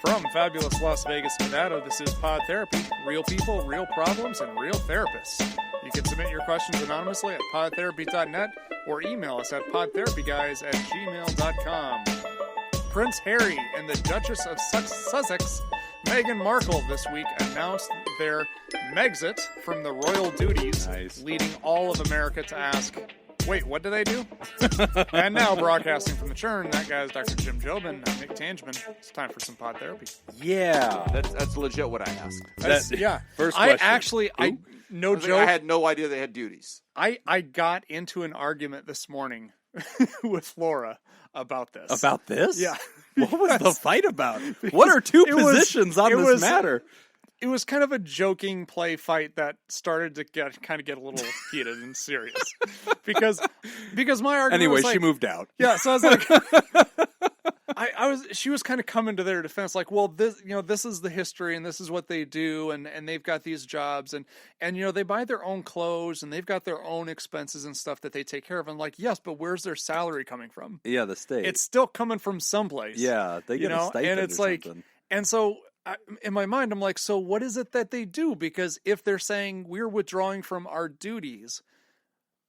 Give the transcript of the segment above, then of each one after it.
From fabulous Las Vegas, Nevada, this is Pod Therapy. Real people, real problems, and real therapists. You can submit your questions anonymously at podtherapy.net or email us at podtherapyguys@gmail.com. Prince Harry and the Duchess of Sussex, Meghan Markle, this week announced their Megxit from the royal duties, leading all of America to ask, wait, what do they do? And now, broadcasting from the churn, that guy's Dr. Jim Jobin. I'm Nick Tangman. It's time for some pod therapy. Yeah. That's legit what I asked. Yeah. First question. I I had no idea they had duties. I got into an argument this morning with Laura about this. About this? Yeah. What was the fight about? What are two positions on this matter? It was kind of a joking play fight that started to get a little heated and serious because my argument anyway, was like, she moved out. Yeah, so I was like, she was kind of coming to their defense, like, well, this is the history and this is what they do, and they've got these jobs and they buy their own clothes and they've got their own expenses and stuff that they take care of. I'm like, yes, but where's their salary coming from? Yeah, the state. It's still coming from someplace. Yeah, they get a stipend and it's or like, something. and so. In my mind, I'm like, so what is it that they do? Because if they're saying we're withdrawing from our duties,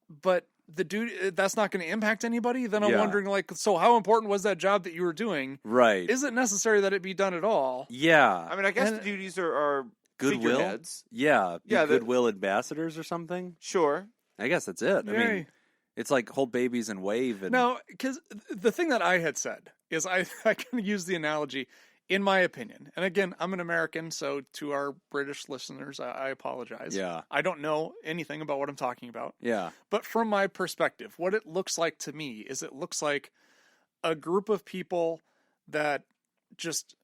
but the duty that's not going to impact anybody, then I'm wondering, like, so how important was that job that you were doing? Right. Is it necessary that it be done at all? Yeah. I mean, I guess the duties are goodwill. figureheads. Yeah. Goodwill ambassadors or something. Sure. I guess that's it. Yay. I mean, it's like hold babies and wave. And... No, because the thing that I had said is I can use the analogy. In my opinion, and again, I'm an American, so to our British listeners, I apologize. Yeah. I don't know anything about what I'm talking about. Yeah. But from my perspective, what it looks like to me is it looks like a group of people that just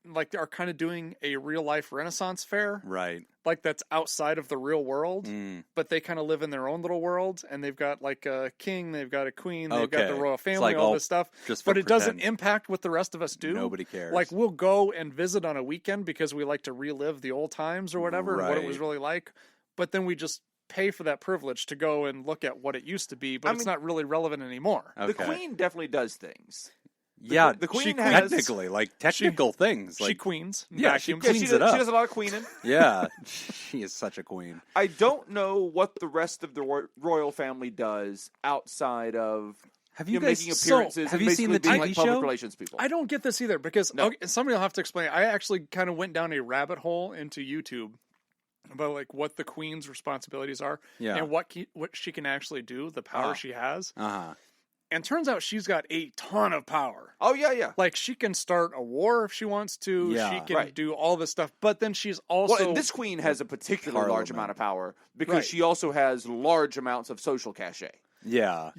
like are kind of doing a real life Renaissance fair. Right. Like that's outside of the real world, but they kind of live in their own little world, and they've got like a king, they've got a queen, they've got the royal family, like all this stuff. But it doesn't impact what the rest of us do. Nobody cares. Like we'll go and visit on a weekend because we like to relive the old times or whatever, what it was really like. But then we just pay for that privilege to go and look at what it used to be, but it's not really relevant anymore. Okay. The queen definitely does things. The queen has technically like technical things. Like, she queens. Yeah, she cleans it up. She does a lot of queening. Yeah, she is such a queen. I don't know what the rest of the royal family does outside of you guys, making appearances. Have you seen the being TV like show? public relations people. I don't get this either because somebody will have to explain. I actually kind of went down a rabbit hole into YouTube about like what the queen's responsibilities are and what she can actually do, the power she has. And turns out she's got a ton of power. Oh, yeah. Like, she can start a war if she wants to. Yeah. She can do all this stuff. But then she's also... Well, and this queen has a particularly large amount of power because she also has large amounts of social cachet. Yeah.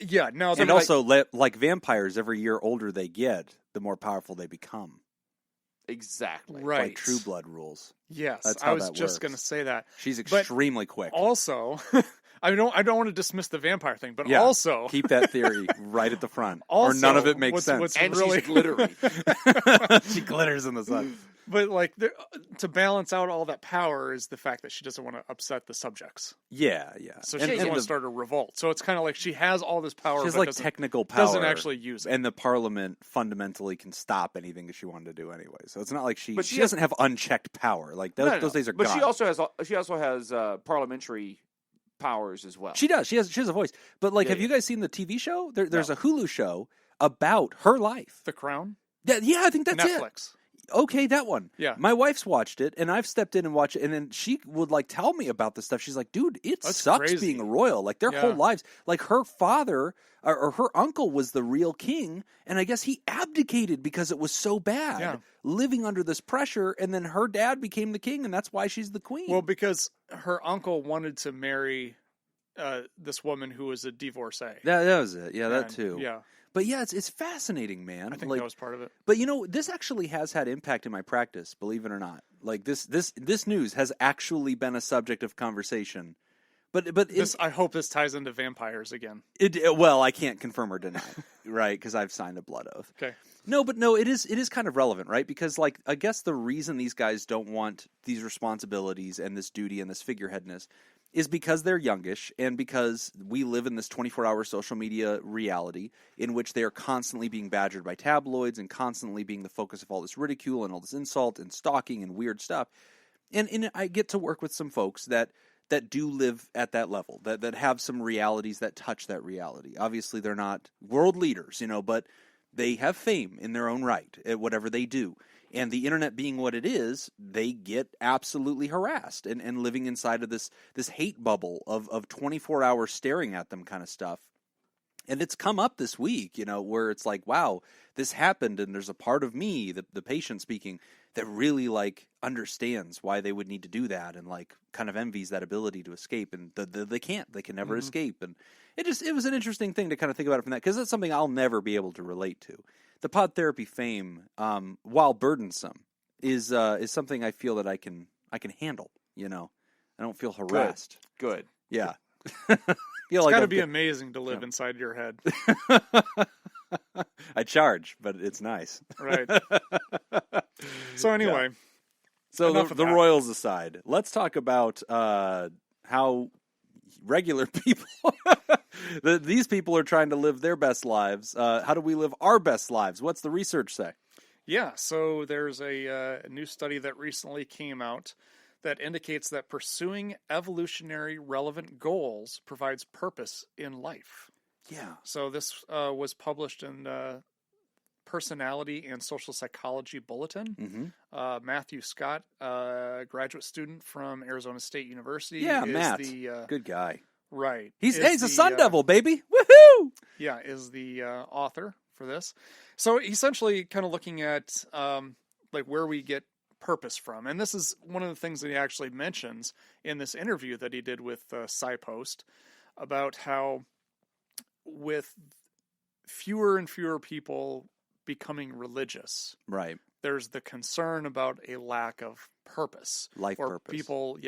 Yeah. Now, and also, like vampires, every year older they get, the more powerful they become. Exactly. Right. Like True Blood rules. Yes. That's how I was that just works. going to say that. She's extremely quick. Also... I don't want to dismiss the vampire thing, but also... keep that theory right at the front, also, or none of it makes sense. And really... she's glittery. She glitters in the sun. But like to balance out all that power is the fact that she doesn't want to upset the subjects. Yeah. So she doesn't want to start a revolt. So it's kind of like she has all this power. She has but like technical power. Doesn't actually use it. And the parliament fundamentally can stop anything that she wanted to do anyway. So it's not like she doesn't have unchecked power. Like those days are gone. But she also has parliamentary powers as well. She does. She has a voice. But like, have you guys seen the TV show? There's a Hulu show about her life. The Crown? Yeah, I think that's Netflix. Okay, that one. Yeah. My wife's watched it, and I've stepped in and watched it, and then she would like tell me about the stuff. She's like, dude, it sucks crazy. being a royal. Like their whole lives. Like her father or her uncle was the real king, and I guess he abdicated because it was so bad. Living under this pressure, and then her dad became the king, and that's why she's the queen. Well, because her uncle wanted to marry this woman who was a divorcee. That was it. Yeah, that too. Yeah. But yeah, it's fascinating, man. I think that was part of it. But this actually has had impact in my practice, believe it or not. Like this news has actually been a subject of conversation. But I hope this ties into vampires again. Well, I can't confirm or deny, right? Because I've signed a blood oath. Okay. No, it is kind of relevant, right? Because like I guess the reason these guys don't want these responsibilities and this duty and this figureheadness is because they're youngish and because we live in this 24-hour social media reality in which they are constantly being badgered by tabloids and constantly being the focus of all this ridicule and all this insult and stalking and weird stuff. And I get to work with some folks that do live at that level, that have some realities that touch that reality. Obviously, they're not world leaders, but they have fame in their own right at whatever they do. And the internet being what it is, they get absolutely harassed and living inside of this hate bubble of 24 hours staring at them kind of stuff. And it's come up this week, where it's like, wow, this happened, and there's a part of me, the patient speaking, that really understands why they would need to do that and kind of envies that ability to escape, and they can't. They can never escape. And it was an interesting thing to kind of think about it from that, because that's something I'll never be able to relate to. The pod therapy fame, while burdensome, is something I feel that I can handle. I don't feel harassed. Good. Yeah. It's got to be amazing to live inside your head. I charge, but it's nice. Right. So anyway. Yeah. So the royals aside, let's talk about how regular people, these people are trying to live their best lives. How do we live our best lives? What's the research say? Yeah, so there's a new study that recently came out that indicates that pursuing evolutionary relevant goals provides purpose in life. Yeah. So this was published in Personality and Social Psychology Bulletin. Mm-hmm. Matthew Scott, graduate student from Arizona State University. Yeah, is Matt. Good guy. Right. He's a Sun Devil, baby. Woohoo! Yeah, is the author for this. So essentially kind of looking at where we get purpose from. And this is one of the things that he actually mentions in this interview that he did with SciPost about how with fewer and fewer people becoming religious, right, there's the concern about a lack of purpose. Life purpose. People,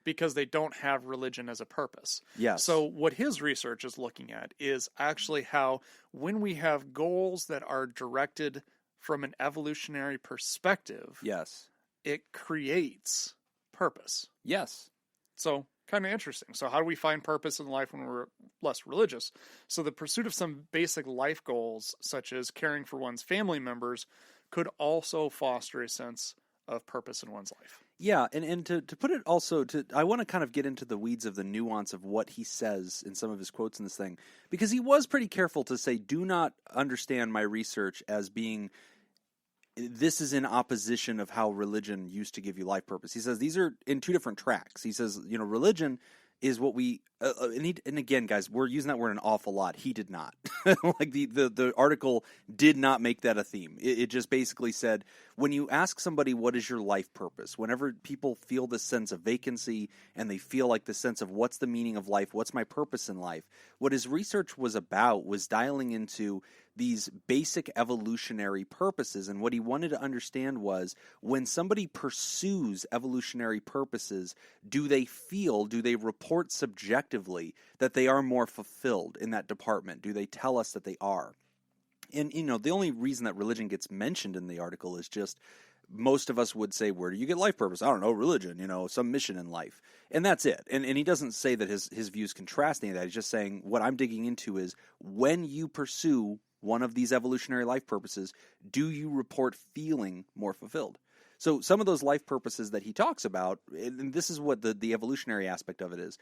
because they don't have religion as a purpose. Yes. So what his research is looking at is actually how when we have goals that are directed from an evolutionary perspective, yes, it creates purpose. Yes. So kind of interesting. So how do we find purpose in life when we're less religious? So the pursuit of some basic life goals, such as caring for one's family members, could also foster a sense of purpose in one's life. Yeah, and to put it also, I want to kind of get into the weeds of the nuance of what he says in some of his quotes in this thing, because he was pretty careful to say, do not understand my research as being, this is in opposition of how religion used to give you life purpose. He says these are in two different tracks. He says, religion is what we and again, guys, we're using that word an awful lot. He did not. The article did not make that a theme. It just basically said, when you ask somebody what is your life purpose, whenever people feel this sense of vacancy and they feel like the sense of what's the meaning of life, what's my purpose in life, what his research was about was dialing into these basic evolutionary purposes. And what he wanted to understand was, when somebody pursues evolutionary purposes, do they report subjectively that they are more fulfilled in that department? Do they tell us that they are? And, the only reason that religion gets mentioned in the article is just, most of us would say, where do you get life purpose? I don't know, religion, some mission in life. And that's it. And he doesn't say that his views contrast any of that. He's just saying, what I'm digging into is, when you pursue one of these evolutionary life purposes, do you report feeling more fulfilled? So some of those life purposes that he talks about, and this is what the evolutionary aspect of it is,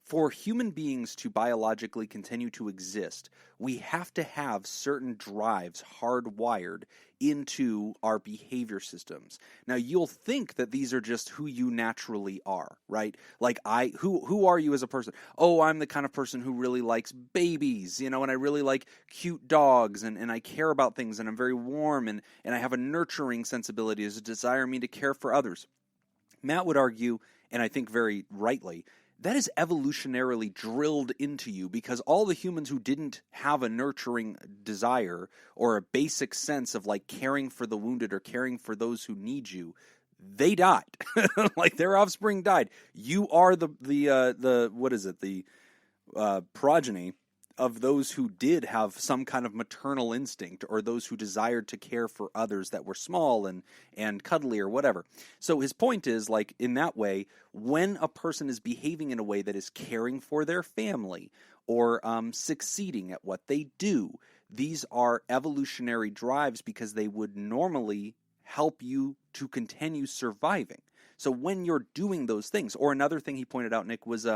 for human beings to biologically continue to exist, we have to have certain drives hardwired into our behavior systems. Now, you'll think that these are just who you naturally are, right? Like, who are you as a person? Oh, I'm the kind of person who really likes babies, and I really like cute dogs, and I care about things, and I'm very warm, and I have a nurturing sensibility, as a desire me to care for others. Matt would argue, and I think very rightly, that is evolutionarily drilled into you, because all the humans who didn't have a nurturing desire or a basic sense of caring for the wounded or caring for those who need you, they died. Their offspring died. You are the progeny those who did have some kind of maternal instinct, or those who desired to care for others that were small and cuddly or whatever. So his point is, like, in that way, when a person is behaving in a way that is caring for their family or succeeding at what they do, these are evolutionary drives because they would normally help you to continue surviving. So when you're doing those things, or another thing he pointed out, Nick, was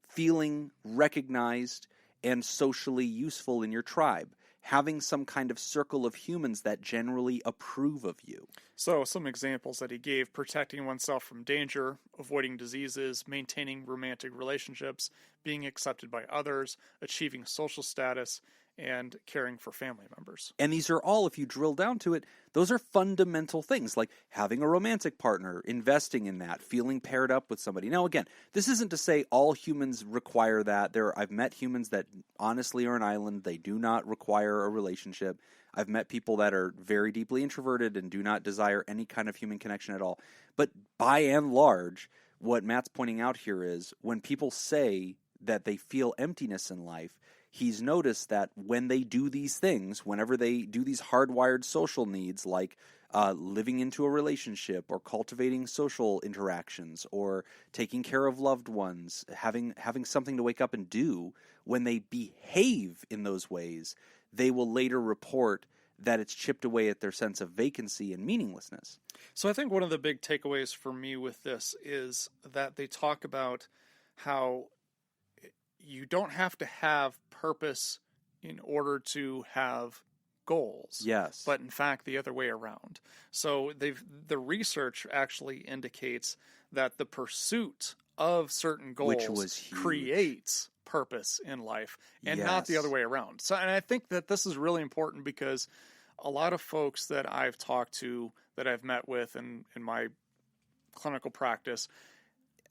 feeling recognized and socially useful in your tribe, having some kind of circle of humans that generally approve of you. So some examples that he gave: protecting oneself from danger, avoiding diseases, maintaining romantic relationships, being accepted by others, achieving social status, and caring for family members. And these are all, if you drill down to it, those are fundamental things, like having a romantic partner, investing in that, feeling paired up with somebody. Now, again, this isn't to say all humans require that. I've met humans that honestly are an island. They do not require a relationship. I've met people that are very deeply introverted and do not desire any kind of human connection at all. But by and large, what Matt's pointing out here is when people say that they feel emptiness in life, he's noticed that when they do these things, whenever they do these hardwired social needs, like living into a relationship or cultivating social interactions or taking care of loved ones, having something to wake up and do, when they behave in those ways, they will later report that it's chipped away at their sense of vacancy and meaninglessness. So I think one of the big takeaways for me with this is that they talk about how you don't have to have purpose in order to have goals. Yes. But in fact, the other way around. So the research actually indicates that the pursuit of certain goals creates purpose in life, and not the other way around. So, and I think that this is really important because a lot of folks that I've talked to, that I've met with in my clinical practice,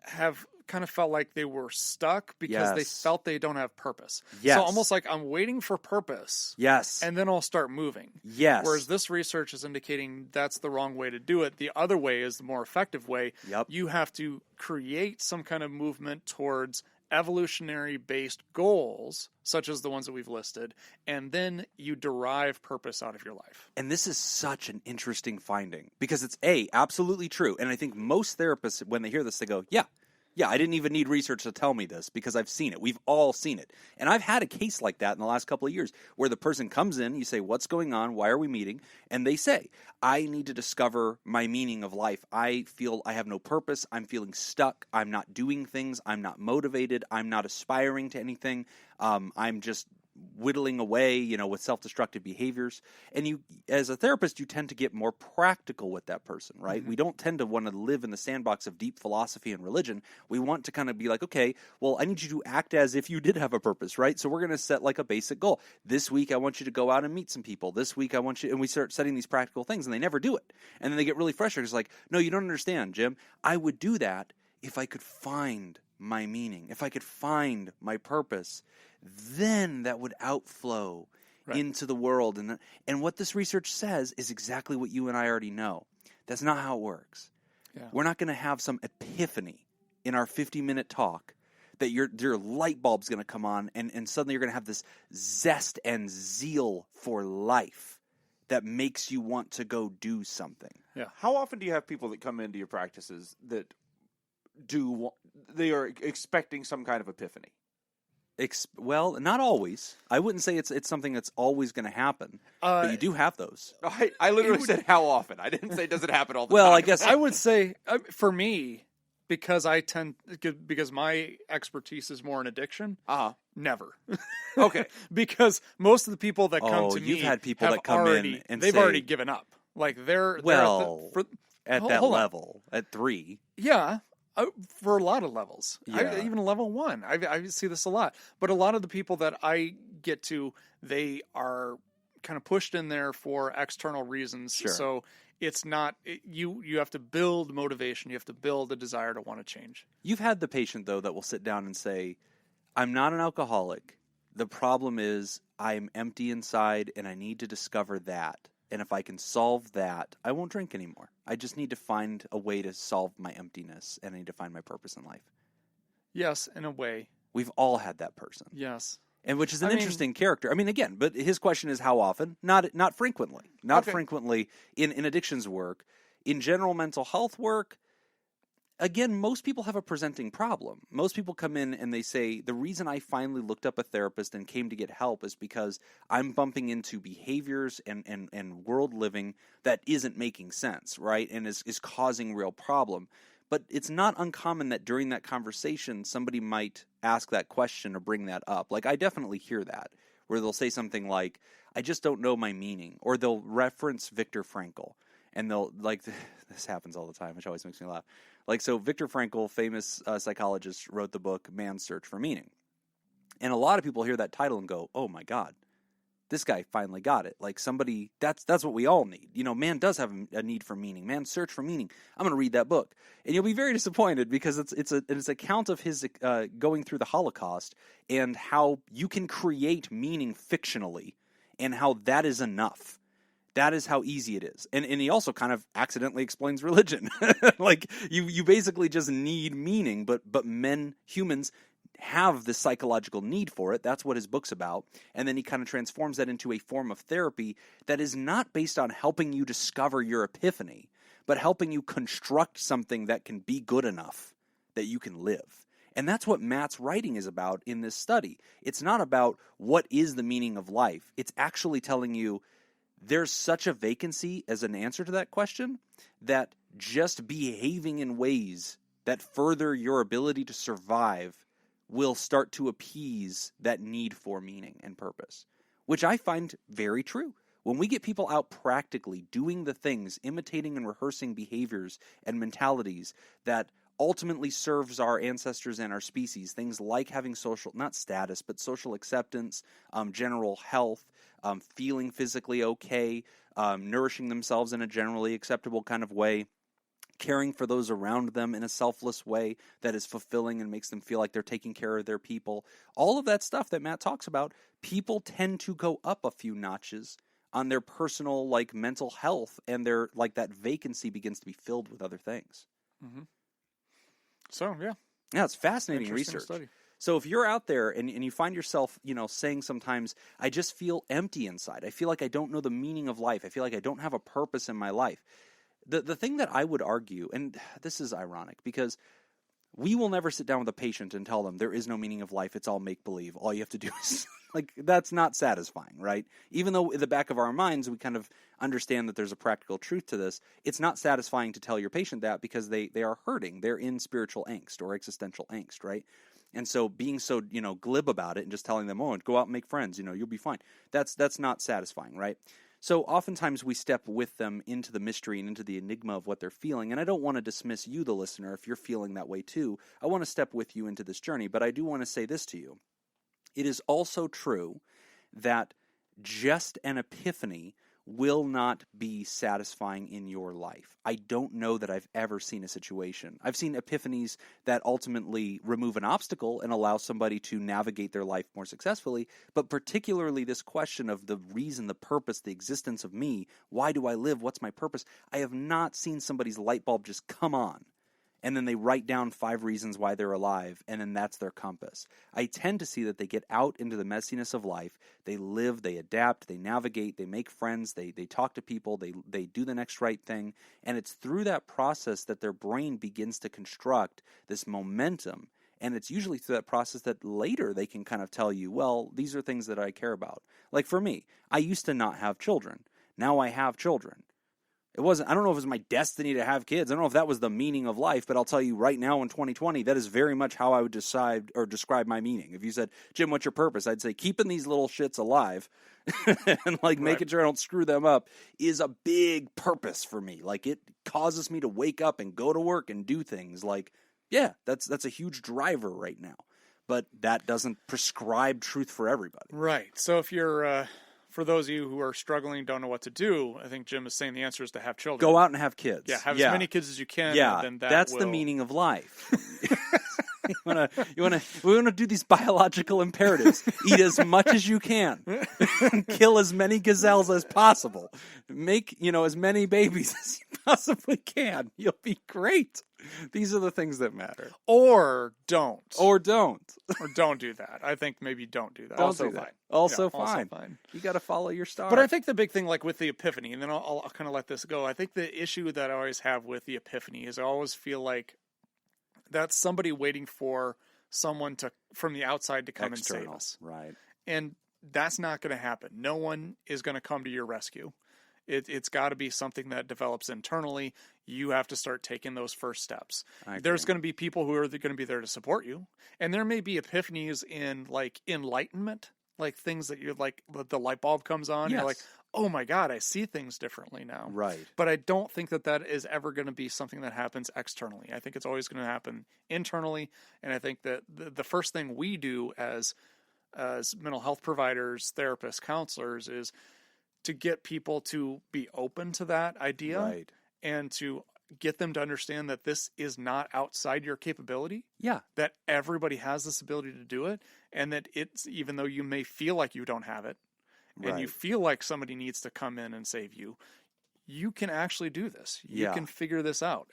have kind of felt like they were stuck because they felt they don't have purpose. So almost like, I'm waiting for purpose. And then I'll start moving. Whereas this research is indicating that's the wrong way to do it. The other way is the more effective way. You have to create some kind of movement towards evolutionary-based goals, such as the ones that we've listed, and then you derive purpose out of your life. And this is such an interesting finding because it's absolutely true. And I think most therapists, when they hear this, they go, yeah, I didn't even need research to tell me this because I've seen it. We've all seen it. And I've had a case like that in the last couple of years where the person comes in, you say, what's going on? Why are we meeting? And they say, I need to discover my meaning of life. I feel I have no purpose. I'm feeling stuck. I'm not doing things. I'm not motivated. I'm not aspiring to anything. I'm just whittling away, with self-destructive behaviors. And you, as a therapist, you tend to get more practical with that person, right? We don't tend to want to live in the sandbox of deep philosophy and religion. We want to kind of be like, okay, well, I need you to act as if you did have a purpose, right? So we're going to set like a basic goal. This week, I want you to go out and meet some people. This week, I want you, and we start setting these practical things, and they never do it. And then they get really frustrated. It's like, no, you don't understand, Jim. I would do that if I could find my meaning, if I could find my purpose. Then that would outflow into the world. And what this research says is exactly what you and I already know. That's not how it works. We're not going to have some epiphany in our 50-minute talk that your light bulb's going to come on and suddenly you're going to have this zest and zeal for life that makes you want to go do something. How often do you have people that come into your practices that they are expecting some kind of epiphany? Well, not always. I wouldn't say it's something that's always going to happen, but you do have those. I literally said how often. I didn't say does it happen all the time. Well, I guess I would say for me, because my expertise is more in addiction. Never. Okay. Because most of the people that come to me, you've had people that come in and they've already given up. Like they're at that level at 3. Yeah. For a lot of levels, even level 1, I see this a lot. But a lot of the people that I get to, they are kind of pushed in there for external reasons. So it's not you have to build motivation. You have to build a desire to want to change. You've had the patient though that will sit down and say, "I'm not an alcoholic. The problem is I'm empty inside, and I need to discover that." And if I can solve that, I won't drink anymore. I just need to find a way to solve my emptiness, and I need to find my purpose in life. Yes, in a way. We've all had that person. Yes. And which is an interesting character. I mean, again, but his question is how often? Not frequently. Not frequently in addictions work. In general mental health work, again, most people have a presenting problem. Most people come in and they say, the reason I finally looked up a therapist and came to get help is because I'm bumping into behaviors and world living that isn't making sense, right? And is causing real problem. But it's not uncommon that during that conversation, somebody might ask that question or bring that up. Like, I definitely hear that, where they'll say something like, I just don't know my meaning. Or they'll reference Viktor Frankl. And they'll, like, this happens all the time, which always makes me laugh. Like, so Viktor Frankl, famous psychologist, wrote the book Man's Search for Meaning. And a lot of people hear that title and go, oh my God, this guy finally got it. Like, somebody, that's what we all need. You know, man does have a need for meaning. Man's search for meaning. I'm going to read that book. And you'll be very disappointed because it's an account of his going through the Holocaust and how you can create meaning fictionally and how that is enough. That is how easy it is. And he also kind of accidentally explains religion. Like, you basically just need meaning, but humans have this psychological need for it. That's what his book's about. And then he kind of transforms that into a form of therapy that is not based on helping you discover your epiphany, but helping you construct something that can be good enough that you can live. And that's what Matt's writing is about in this study. It's not about what is the meaning of life. It's actually telling you there's such a vacancy as an answer to that question that just behaving in ways that further your ability to survive will start to appease that need for meaning and purpose, which I find very true. When we get people out practically doing the things, imitating and rehearsing behaviors and mentalities that ultimately serves our ancestors and our species, things like having social, not status, but social acceptance, general health, feeling physically okay, nourishing themselves in a generally acceptable kind of way, caring for those around them in a selfless way that is fulfilling and makes them feel like they're taking care of their people. All of that stuff that Matt talks about, people tend to go up a few notches on their personal, like, mental health, and their, like, that vacancy begins to be filled with other things. Mm-hmm. So, yeah. Yeah, it's fascinating research. Study. So if you're out there and you find yourself, saying sometimes, I just feel empty inside. I feel like I don't know the meaning of life. I feel like I don't have a purpose in my life. The thing that I would argue, and this is ironic, because we will never sit down with a patient and tell them there is no meaning of life, it's all make-believe. All you have to do is, like, that's not satisfying, right? Even though in the back of our minds we kind of understand that there's a practical truth to this, it's not satisfying to tell your patient that because they are hurting. They're in spiritual angst or existential angst, right? And so being so, glib about it and just telling them, oh, go out and make friends, you'll be fine. That's not satisfying, right? So oftentimes we step with them into the mystery and into the enigma of what they're feeling. And I don't want to dismiss you, the listener, if you're feeling that way too. I want to step with you into this journey. But I do want to say this to you. It is also true that just an epiphany will not be satisfying in your life. I don't know that I've ever seen a situation. I've seen epiphanies that ultimately remove an obstacle and allow somebody to navigate their life more successfully, but particularly this question of the reason, the purpose, the existence of me, why do I live, what's my purpose? I have not seen somebody's light bulb just come on, and then they write down 5 reasons why they're alive, and then that's their compass. I tend to see that they get out into the messiness of life, they live, they adapt, they navigate, they make friends, they talk to people, they do the next right thing, and it's through that process that their brain begins to construct this momentum, and it's usually through that process that later they can kind of tell you, well, these are things that I care about. Like for me, I used to not have children. Now I have children. I don't know if it was my destiny to have kids. I don't know if that was the meaning of life, but I'll tell you right now in 2020, that is very much how I would decide or describe my meaning. If you said, Jim, what's your purpose? I'd say keeping these little shits alive and making sure I don't screw them up is a big purpose for me. Like, it causes me to wake up and go to work and do things. Like, yeah, that's a huge driver right now. But that doesn't prescribe truth for everybody. Right. So if you're... For those of you who are struggling, don't know what to do, I think Jim is saying the answer is to have children. Go out and have kids. Yeah, have as many kids as you can. Yeah, then that's the meaning of life. We want to do these biological imperatives. Eat as much as you can. Kill as many gazelles as possible. Make, as many babies as you possibly can. You'll be great. These are the things that matter. Or don't. Or don't. Or don't do that. I think maybe don't do that. Don't Also do that. fine. Also Yeah, fine. Also fine. You got to follow your star. But I think the big thing, like with the epiphany, and then I'll kind of let this go. I think the issue that I always have with the epiphany is I always feel like that's somebody waiting for someone from the outside to come External, and save us. Right. And that's not going to happen. No one is going to come to your rescue. It's got to be something that develops internally. You have to start taking those first steps. There's going to be people who are going to be there to support you. And there may be epiphanies in like enlightenment, like things that you're like, the light bulb comes on. Yes. You're like, oh my God, I see things differently now. Right. But I don't think that is ever going to be something that happens externally. I think it's always going to happen internally. And I think that the first thing we do as mental health providers, therapists, counselors is to get people to be open to that idea, right, and to get them to understand that this is not outside your capability. Yeah. That everybody has this ability to do it, and that it's, even though you may feel like you don't have it, and right, you feel like somebody needs to come in and save you, you can actually do this. You can figure this out.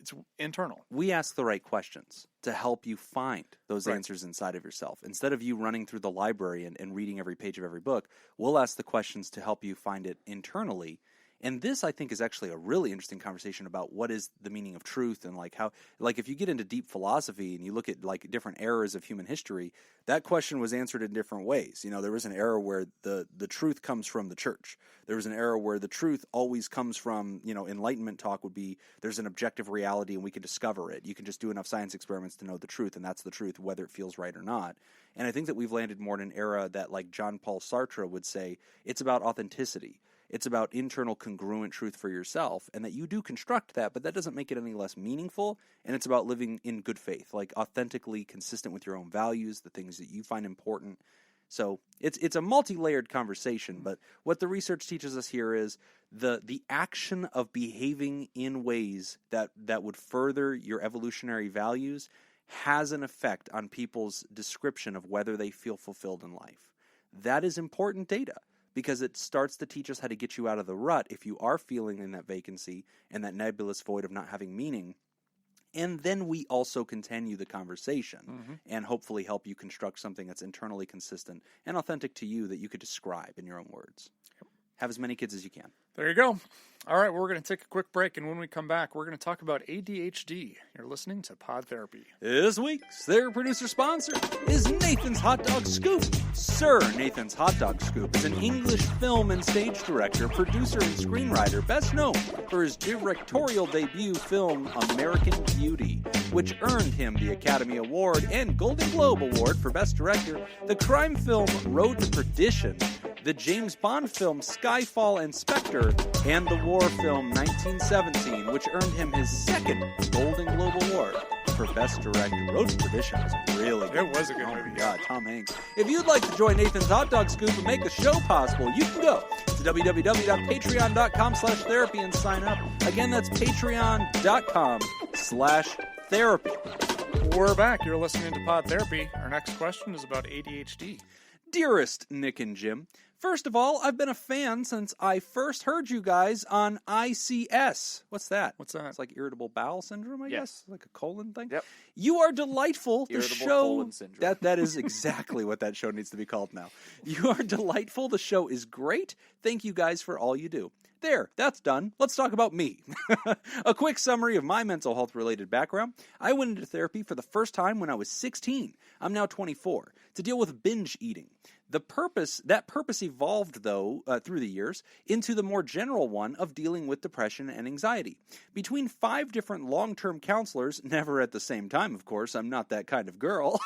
It's internal. We ask the right questions to help you find those answers inside of yourself. Instead of you running through the library and reading every page of every book, we'll ask the questions to help you find it internally. And this, I think, is actually a really interesting conversation about what is the meaning of truth, and like how, like if you get into deep philosophy and you look at like different eras of human history, that question was answered in different ways. You know, there was an era where the truth comes from the church. There was an era where the truth always comes from, you know, Enlightenment talk would be there's an objective reality and we can discover it. You can just do enough science experiments to know the truth, and that's the truth, whether it feels right or not. And I think that we've landed more in an era that, like Jean-Paul Sartre would say, it's about authenticity. It's about internal congruent truth for yourself, and that you do construct that, but that doesn't make it any less meaningful. And it's about living in good faith, like authentically consistent with your own values, the things that you find important. So it's a multi-layered conversation, but what the research teaches us here is the action of behaving in ways that would further your evolutionary values has an effect on people's description of whether they feel fulfilled in life. That is important data, because it starts to teach us how to get you out of the rut if you are feeling in that vacancy and that nebulous void of not having meaning. And then we also continue the conversation and hopefully help you construct something that's internally consistent and authentic to you that you could describe in your own words. Have as many kids as you can. There you go. All right, we're going to take a quick break, and when we come back, we're going to talk about ADHD. You're listening to Pod Therapy. This week's TheraProducer sponsor is Nathan's Hot Dog Scoop. Sir Nathan's Hot Dog Scoop is an English film and stage director, producer, and screenwriter best known for his directorial debut film American Beauty, which earned him the Academy Award and Golden Globe Award for Best Director, the crime film Road to Perdition, the James Bond film Skyfall and Spectre, and the war film 1917, which earned him his second Golden Globe Award for Best Director. Road to Perdition was really good. It was a good movie. Oh my God, Tom Hanks. If you'd like to join Nathan's Hot Dog Scoop and make the show possible, you can go to www.patreon.com/therapy and sign up. Again, that's patreon.com/therapy. We're back. You're listening to Pod Therapy. Our next question is about ADHD. Dearest Nick and Jim, first of all, I've been a fan since I first heard you guys on ICS. What's that? What's that? It's like irritable bowel syndrome, I guess? Like a colon thing? Yep. You are delightful. The Irritable show colon syndrome. that is exactly what that show needs to be called now. You are delightful. The show is great. Thank you guys for all you do. There, that's done. Let's talk about me. A quick summary of my mental health related background. I went into therapy for the first time when I was 16. I'm now 24 to deal with binge eating. That purpose evolved, though, through the years into the more general one of dealing with depression and anxiety. Between 5 different long-term counselors, never at the same time, of course, I'm not that kind of girl,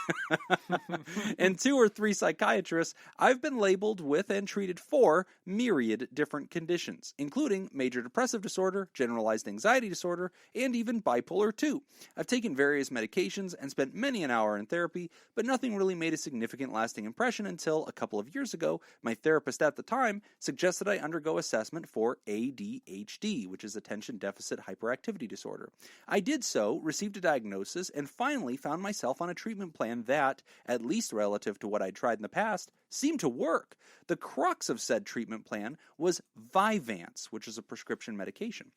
and 2 or 3 psychiatrists, I've been labeled with and treated for myriad different conditions, including major depressive disorder, generalized anxiety disorder, and even bipolar 2. I've taken various medications and spent many an hour in therapy, but nothing really made a significant lasting impression until a couple of years ago, my therapist at the time suggested I undergo assessment for ADHD, which is attention deficit hyperactivity disorder. I did so, received a diagnosis, and finally found myself on a treatment plan that, at least relative to what I'd tried in the past, seemed to work. The crux of said treatment plan was Vyvanse, which is a prescription medication.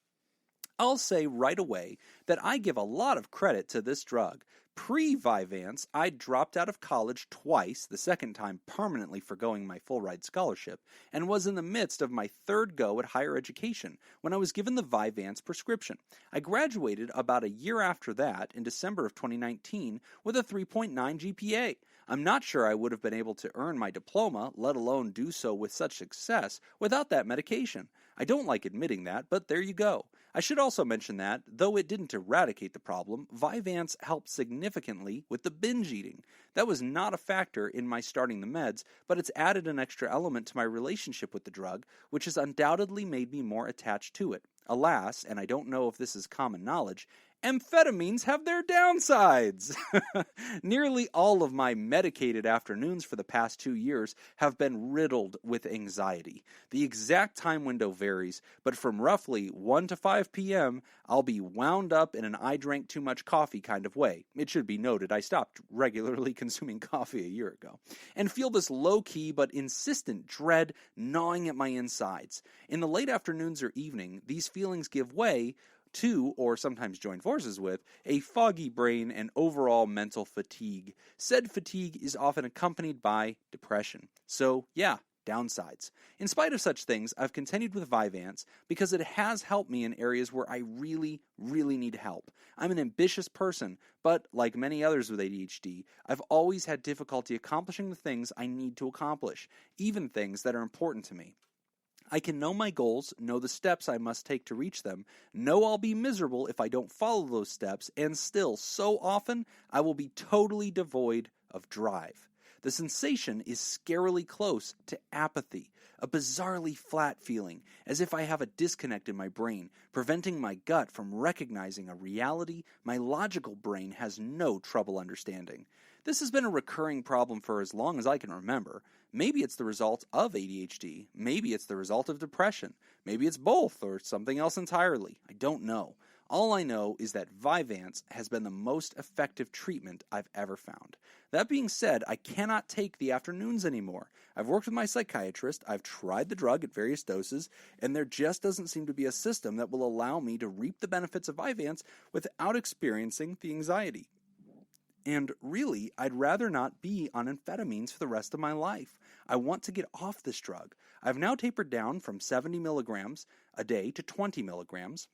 I'll say right away that I give a lot of credit to this drug. Pre-Vyvanse, I dropped out of college twice, the second time permanently forgoing my full-ride scholarship, and was in the midst of my third go at higher education when I was given the Vyvanse prescription. I graduated about a year after that, in December of 2019, with a 3.9 GPA. I'm not sure I would have been able to earn my diploma, let alone do so with such success, without that medication. I don't like admitting that, but there you go. I should also mention that, though it didn't eradicate the problem, Vyvanse helped significantly with the binge eating. That was not a factor in my starting the meds, but it's added an extra element to my relationship with the drug, which has undoubtedly made me more attached to it. Alas, and I don't know if this is common knowledge, amphetamines have their downsides. Nearly all of my medicated afternoons for the past 2 years have been riddled with anxiety. The exact time window varies, but from roughly 1 to 5 p.m., I'll be wound up in an I drank too much coffee kind of way. It should be noted I stopped regularly consuming coffee a year ago, and feel this low-key but insistent dread gnawing at my insides. In the late afternoons or evening, these feelings give way to, or sometimes join forces with, a foggy brain and overall mental fatigue. Said fatigue is often accompanied by depression. So, yeah, downsides. In spite of such things, I've continued with Vyvanse because it has helped me in areas where I really, really need help. I'm an ambitious person, but like many others with ADHD, I've always had difficulty accomplishing the things I need to accomplish, even things that are important to me. I can know my goals, know the steps I must take to reach them, know I'll be miserable if I don't follow those steps, and still, so often, I will be totally devoid of drive. The sensation is scarily close to apathy, a bizarrely flat feeling, as if I have a disconnect in my brain, preventing my gut from recognizing a reality my logical brain has no trouble understanding. This has been a recurring problem for as long as I can remember. Maybe it's the result of ADHD. Maybe it's the result of depression. Maybe it's both or something else entirely. I don't know. All I know is that Vyvanse has been the most effective treatment I've ever found. That being said, I cannot take the afternoons anymore. I've worked with my psychiatrist, I've tried the drug at various doses, and there just doesn't seem to be a system that will allow me to reap the benefits of Vyvanse without experiencing the anxiety. And really, I'd rather not be on amphetamines for the rest of my life. I want to get off this drug. I've now tapered down from 70 milligrams a day to 20 milligrams,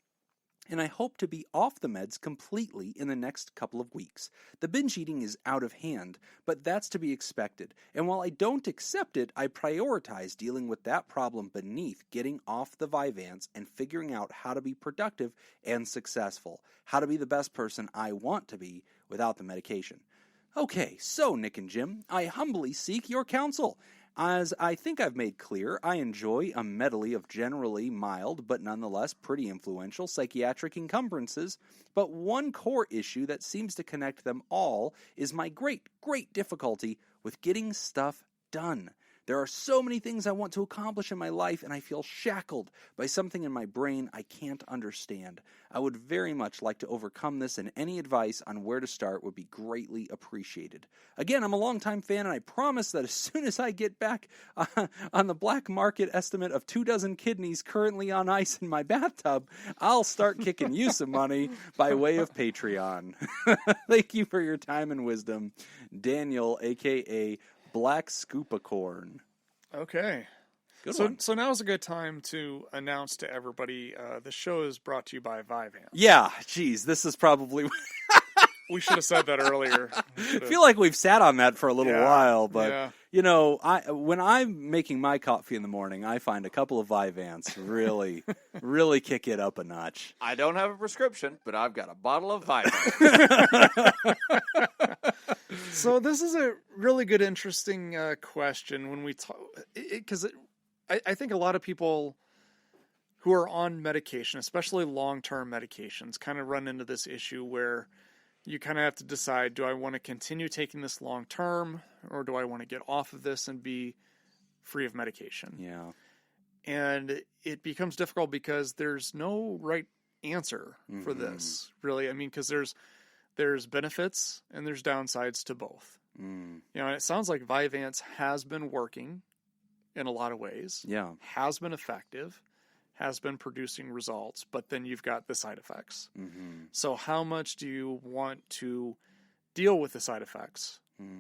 and I hope to be off the meds completely in the next couple of weeks. The binge eating is out of hand, but that's to be expected. And while I don't accept it, I prioritize dealing with that problem beneath getting off the Vyvanse and figuring out how to be productive and successful, how to be the best person I want to be without the medication. Okay, so Nick and Jim, I humbly seek your counsel. As I think I've made clear, I enjoy a medley of generally mild but nonetheless pretty influential psychiatric encumbrances, but one core issue that seems to connect them all is my great difficulty with getting stuff done. There are so many things I want to accomplish in my life, and I feel shackled by something in my brain I can't understand. I would very much like to overcome this, and any advice on where to start would be greatly appreciated. Again, I'm a longtime fan, and I promise that as soon as I get back on the black market estimate of 24 kidneys currently on ice in my bathtub, I'll start kicking you some money by way of Patreon. Thank you for your time and wisdom. Daniel, a.k.a. Black Scoopacorn. Okay. Good one. So now's a good time to announce to everybody the show is brought to you by Vyvanse. Yeah, geez, this is probably... We should have said that earlier. I feel like we've sat on that for a little while, but, you know, when I'm making my coffee in the morning, I find a couple of Vyvanse really kick it up a notch. I don't have a prescription, but I've got a bottle of Vyvanse. So this is a really good, interesting question when we talk, because I think a lot of people who are on medication, especially long-term medications, kind of run into this issue where you kind of have to decide, do I want to continue taking this long-term, or do I want to get off of this and be free of medication? Yeah. And it becomes difficult because there's no right answer for this, really. I mean, because there's benefits and there's downsides to both. You know, and it sounds like Vyvanse has been working in a lot of ways. Yeah. Has been effective. has been producing results, but then you've got the side effects. Mm-hmm. So how much do you want to deal with the side effects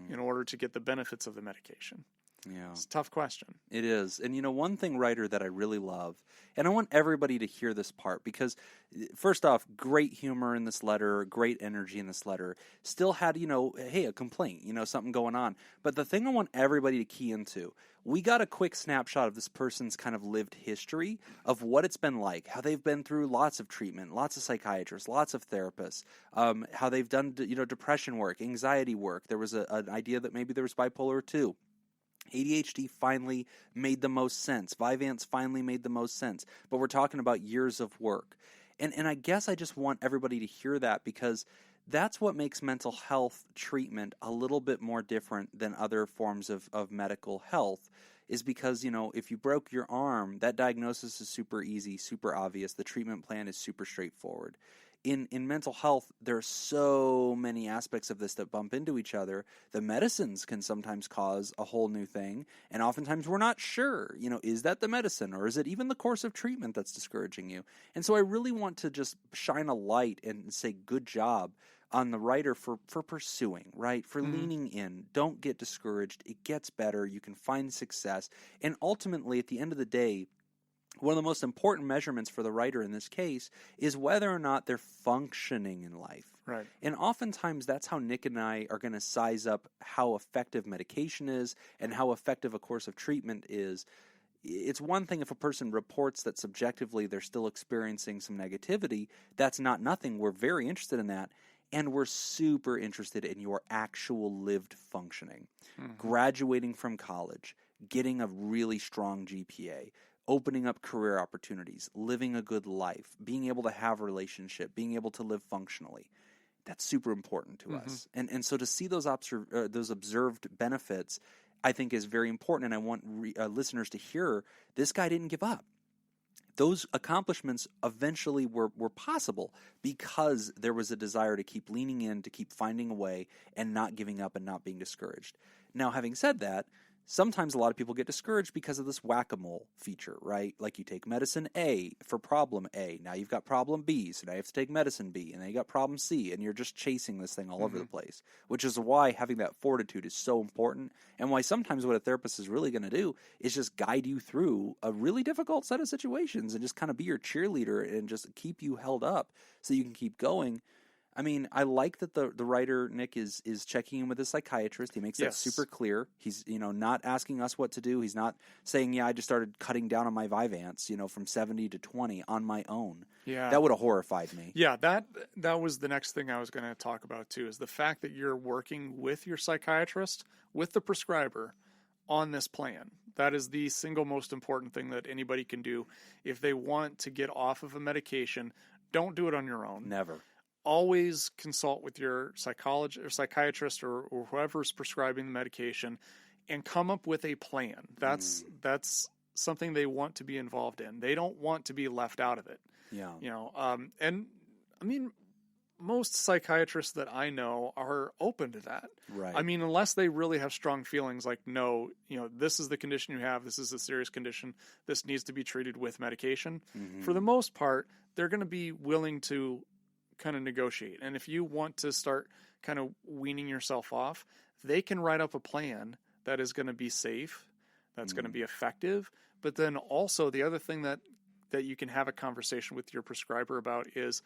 in order to get the benefits of the medication? Yeah. It's a tough question. It is. And, one thing, writer, that I really love, and I want everybody to hear this part because, first off, great humor in this letter, great energy in this letter, still had, hey, a complaint, something going on. But the thing I want everybody to key into, we got a quick snapshot of this person's kind of lived history of what it's been like, how they've been through lots of treatment, lots of psychiatrists, lots of therapists, how they've done, depression work, anxiety work. There was an idea that maybe there was bipolar too. ADHD finally made the most sense. Vyvanse finally made the most sense. But we're talking about years of work. And I guess I just want everybody to hear that because that's what makes mental health treatment a little bit more different than other forms of medical health is because, if you broke your arm, that diagnosis is super easy, super obvious. The treatment plan is super straightforward. In mental health, there are so many aspects of this that bump into each other. The medicines can sometimes cause a whole new thing, and oftentimes we're not sure, is that the medicine or is it even the course of treatment that's discouraging you? And so I really want to just shine a light and say good job on the writer for pursuing, right? For leaning in. Don't get discouraged. It gets better. You can find success. And ultimately, at the end of the day, one of the most important measurements for the writer in this case is whether or not they're functioning in life. Right. And oftentimes that's how Nick and I are going to size up how effective medication is and how effective a course of treatment is. It's one thing if a person reports that subjectively they're still experiencing some negativity. That's not nothing. We're very interested in that. And we're super interested in your actual lived functioning. Graduating from college, getting a really strong GPA, opening up career opportunities, living a good life, being able to have a relationship, being able to live functionally. That's super important to us. And so to see those observed benefits, I think is very important. And I want listeners to hear this guy didn't give up. Those accomplishments eventually were possible because there was a desire to keep leaning in, to keep finding a way and not giving up and not being discouraged. Now, having said that, sometimes a lot of people get discouraged because of this whack-a-mole feature, right? Like you take medicine A for problem A. Now you've got problem B, so now you have to take medicine B. And then you got problem C, and you're just chasing this thing all over the place, which is why having that fortitude is so important and why sometimes what a therapist is really going to do is just guide you through a really difficult set of situations and just kind of be your cheerleader and just keep you held up so you can keep going. I mean, I like that the writer, Nick, is checking in with a psychiatrist. He makes that super clear. He's, not asking us what to do. He's not saying, I just started cutting down on my Vyvanse, from 70 to 20 on my own. Yeah. That would have horrified me. Yeah, that was the next thing I was going to talk about, too, is the fact that you're working with your psychiatrist, with the prescriber, on this plan. That is the single most important thing that anybody can do. If they want to get off of a medication, don't do it on your own. Never. Always consult with your psychologist or psychiatrist or whoever's prescribing the medication and come up with a plan. That's something they want to be involved in. They don't want to be left out of it. Yeah. And I mean, most psychiatrists that I know are open to that. Right. I mean, unless they really have strong feelings like, no, this is the condition you have. This is a serious condition. This needs to be treated with medication. For the most part, they're going to be willing to kind of negotiate. And if you want to start kind of weaning yourself off, they can write up a plan that is going to be safe, that's going to be effective. But then also the other thing that you can have a conversation with your prescriber about is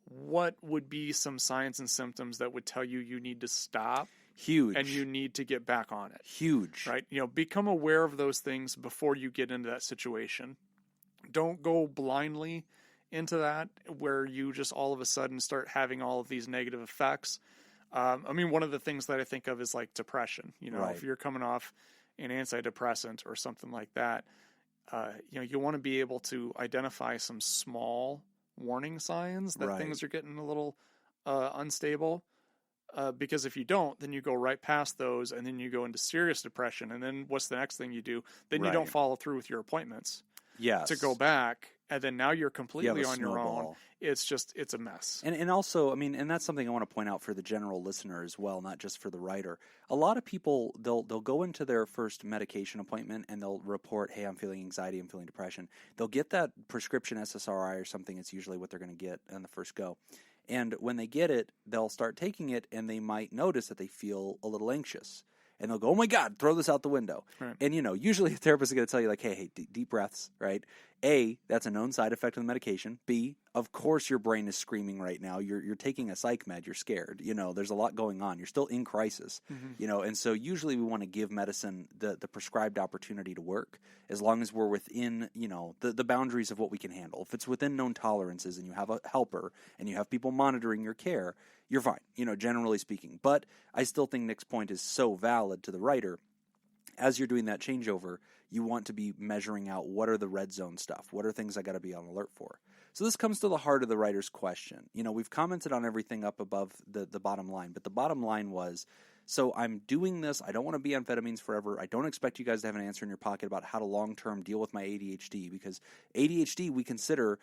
what would be some signs and symptoms that would tell you need to stop. Huge. And you need to get back on it. Huge. Right? Become aware of those things before you get into that situation. Don't go blindly into that where you just all of a sudden start having all of these negative effects. I mean, one of the things that I think of is like depression. Right. If you're coming off an antidepressant or something like that, you want to be able to identify some small warning signs that things are getting a little unstable. Because if you don't, then you go right past those and then you go into serious depression. And then what's the next thing you do? Then you don't follow through with your appointments. Yes. to go back, and then now you're completely on your own. Snowball. It's a mess. And also, I mean, and that's something I want to point out for the general listener as well, not just for the writer. A lot of people, they'll go into their first medication appointment and they'll report, hey, I'm feeling anxiety, I'm feeling depression. They'll get that prescription SSRI or something. It's usually what they're going to get on the first go. And when they get it, they'll start taking it and they might notice that they feel a little anxious. And they'll go, oh my God, throw this out the window. Right. And, usually a therapist is going to tell you, like, hey, deep breaths, right? A, that's a known side effect of the medication. B, of course your brain is screaming right now. You're taking a psych med. You're scared. There's a lot going on. You're still in crisis. Mm-hmm. And so usually we want to give medicine the prescribed opportunity to work as long as we're within, the boundaries of what we can handle. If it's within known tolerances and you have a helper and you have people monitoring your care, you're fine, generally speaking. But I still think Nick's point is so valid to the writer. As you're doing that changeover, you want to be measuring out what are the red zone stuff, what are things I got to be on alert for. So this comes to the heart of the writer's question. We've commented on everything up above the bottom line, but the bottom line was, so I'm doing this. I don't want to be amphetamines forever. I don't expect you guys to have an answer in your pocket about how to long-term deal with my ADHD, because ADHD we consider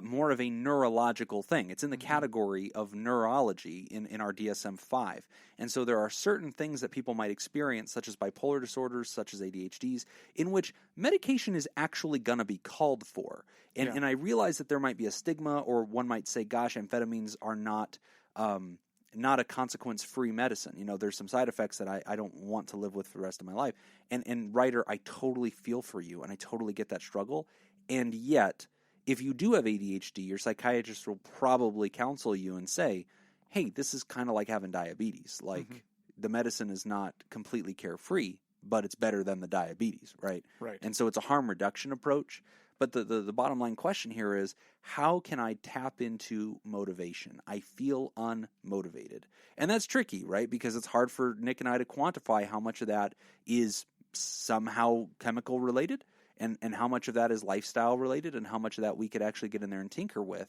more of a neurological thing. It's in the category of neurology in our DSM-5. And so there are certain things that people might experience, such as bipolar disorders, such as ADHDs, in which medication is actually going to be called for. And I realize that there might be a stigma, or one might say, gosh, amphetamines are not a consequence-free medicine. There's some side effects that I don't want to live with for the rest of my life. And writer, I totally feel for you, and I totally get that struggle. And yet, if you do have ADHD, your psychiatrist will probably counsel you and say, hey, this is kind of like having diabetes. Like, the medicine is not completely carefree, but it's better than the diabetes, right? Right. And so it's a harm reduction approach. But the bottom line question here is, how can I tap into motivation? I feel unmotivated. And that's tricky, right? Because it's hard for Nick and I to quantify how much of that is somehow chemical related and how much of that is lifestyle related and how much of that we could actually get in there and tinker with.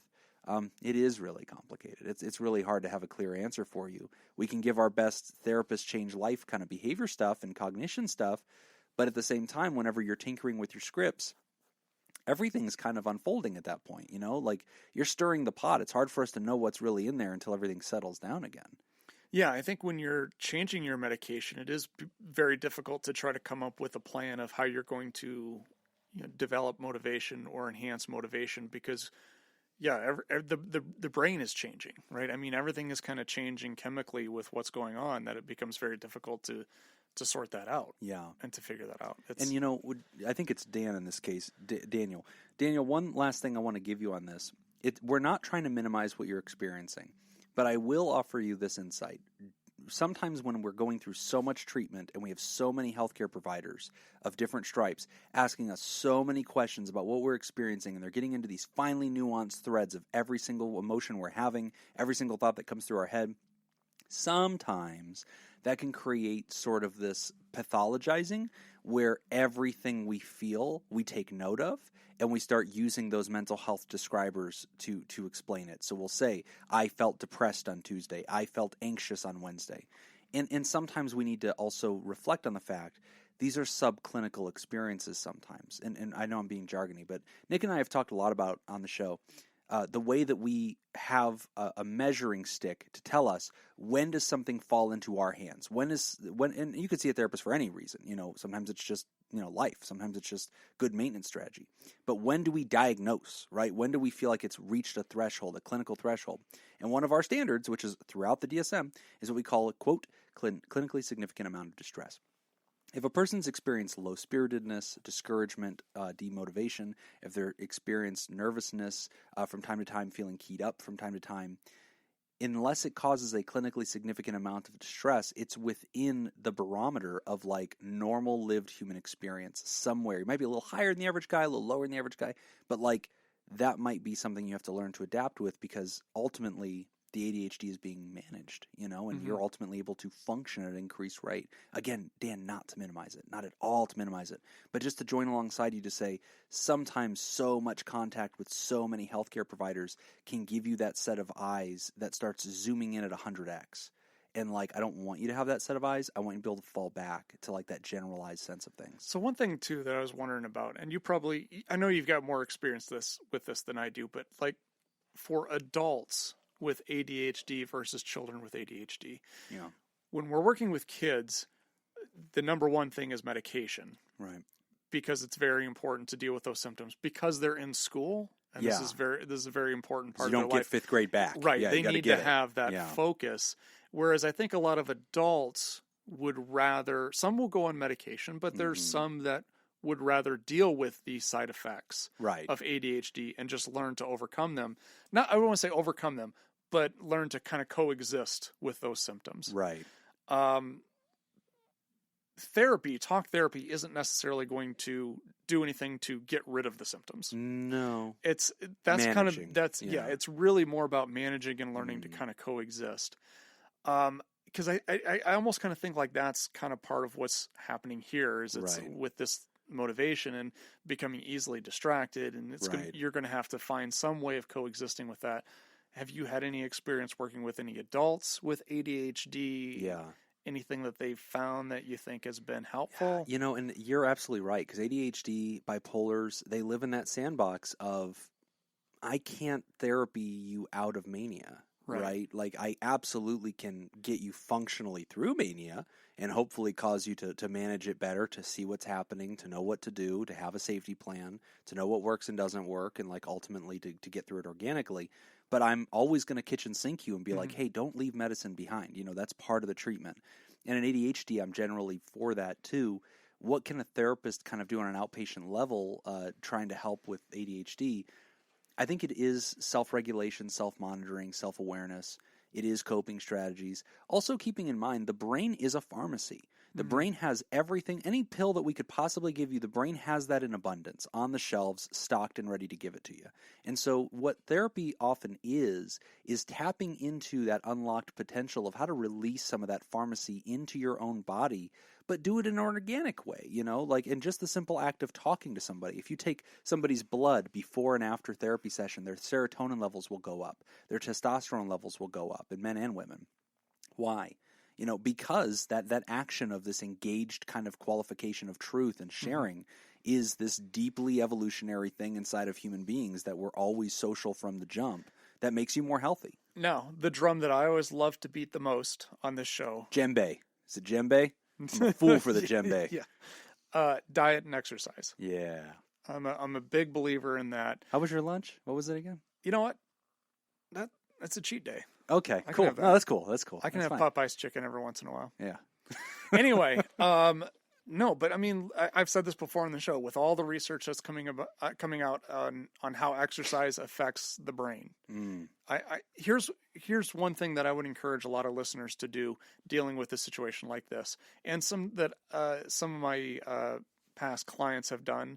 It is really complicated. It's really hard to have a clear answer for you. We can give our best therapist change life kind of behavior stuff and cognition stuff, but at the same time, whenever you're tinkering with your scripts, everything's kind of unfolding at that point, like you're stirring the pot. It's hard for us to know what's really in there until everything settles down again. Yeah, I think when you're changing your medication, it is very difficult to try to come up with a plan of how you're going to develop motivation or enhance motivation, because the brain is changing, right? I mean, everything is kind of changing chemically with what's going on, that it becomes very difficult to sort that out. Yeah. And to figure that out. And, I think it's Dan in this case, Daniel. Daniel, one last thing I want to give you on this. We're not trying to minimize what you're experiencing, but I will offer you this insight. Sometimes when we're going through so much treatment and we have so many healthcare providers of different stripes asking us so many questions about what we're experiencing, and they're getting into these finely nuanced threads of every single emotion we're having, every single thought that comes through our head, sometimes that can create sort of this pathologizing where everything we feel we take note of, and we start using those mental health describers to explain it. So we'll say, I felt depressed on Tuesday. I felt anxious on Wednesday. And sometimes we need to also reflect on the fact these are subclinical experiences sometimes. And I know I'm being jargony, but Nick and I have talked a lot about on the show the way that we have a measuring stick to tell us when does something fall into our hands. When, and you could see a therapist for any reason. Sometimes it's just life. Sometimes it's just good maintenance strategy. But when do we diagnose, right? When do we feel like it's reached a threshold, a clinical threshold? And one of our standards, which is throughout the DSM, is what we call a, quote, clinically significant amount of distress. If a person's experienced low-spiritedness, discouragement, demotivation, if they're experienced nervousness from time to time, feeling keyed up from time to time, unless it causes a clinically significant amount of distress, it's within the barometer of like normal lived human experience somewhere. You might be a little higher than the average guy, a little lower than the average guy, but like that might be something you have to learn to adapt with, because ultimately the ADHD is being managed, and you're ultimately able to function at an increased rate. Again, Dan, not to minimize it, not at all to minimize it, but just to join alongside you to say sometimes so much contact with so many healthcare providers can give you that set of eyes that starts zooming in at 100x. And, like, I don't want you to have that set of eyes. I want you to be able to fall back to, like, that generalized sense of things. So one thing, too, that I was wondering about, and you probably, I know you've got more experience with this than I do, but, like, for adults with ADHD versus children with ADHD, Yeah. when we're working with kids, the number one thing is medication. Right. Because it's very important to deal with those symptoms. Because they're in school, and this is a very important part of their life. You don't get fifth grade back. Right. Yeah, they need to have that focus. Whereas I think a lot of adults would rather, some will go on medication, but there's some that would rather deal with the side effects of ADHD and just learn to overcome them. Not, I don't want to say overcome them, but learn to kind of coexist with those symptoms. Right. Talk therapy isn't necessarily going to do anything to get rid of the symptoms. No. Managing. It's really more about managing and learning to kind of coexist. Because I almost kind of think like that's kind of part of what's happening here is it's with this motivation and becoming easily distracted, and you're going to have to find some way of coexisting with that. Have you had any experience working with any adults with ADHD? Yeah. Anything that they've found that you think has been helpful? You know, and you're absolutely right, because ADHD, bipolars, they live in that sandbox of, I can't therapy you out of mania, right? Like, I absolutely can get you functionally through mania and hopefully cause you to manage it better, to see what's happening, to know what to do, to have a safety plan, to know what works and doesn't work, and, like, ultimately to get through it organically. But I'm always going to kitchen sink you and be like, hey, don't leave medicine behind. You know, that's part of the treatment. And in ADHD, I'm generally for that too. What can a therapist kind of do on an outpatient level trying to help with ADHD? I think it is self-regulation, self-monitoring, self-awareness. It is coping strategies. Also keeping in mind, the brain is a pharmacy. The brain has everything. Any pill that we could possibly give you, the brain has that in abundance on the shelves, stocked and ready to give it to you. And so what therapy often is tapping into that unlocked potential of how to release some of that pharmacy into your own body, but do it in an organic way, you know, like in just the simple act of talking to somebody. If you take somebody's blood before and after therapy session, their serotonin levels will go up. Their testosterone levels will go up in men and women. Why? You know, because that action of this engaged kind of qualification of truth and sharing is this deeply evolutionary thing inside of human beings that we're always social from the jump that makes you more healthy. Now, the drum that I always love to beat the most on this show. Djembe. Is it djembe? I'm a fool for the djembe. Diet and exercise. Yeah. I'm a big believer in that. How was your lunch? What was it again? You know what? That's a cheat day. Okay, cool. No, that's cool. That's cool. I can have Popeye's chicken every once in a while. Yeah. Anyway, no, but I mean, I've said this before on the show. With all the research that's coming out on how exercise affects the brain, here's one thing that I would encourage a lot of listeners to do dealing with a situation like this, and some of my past clients have done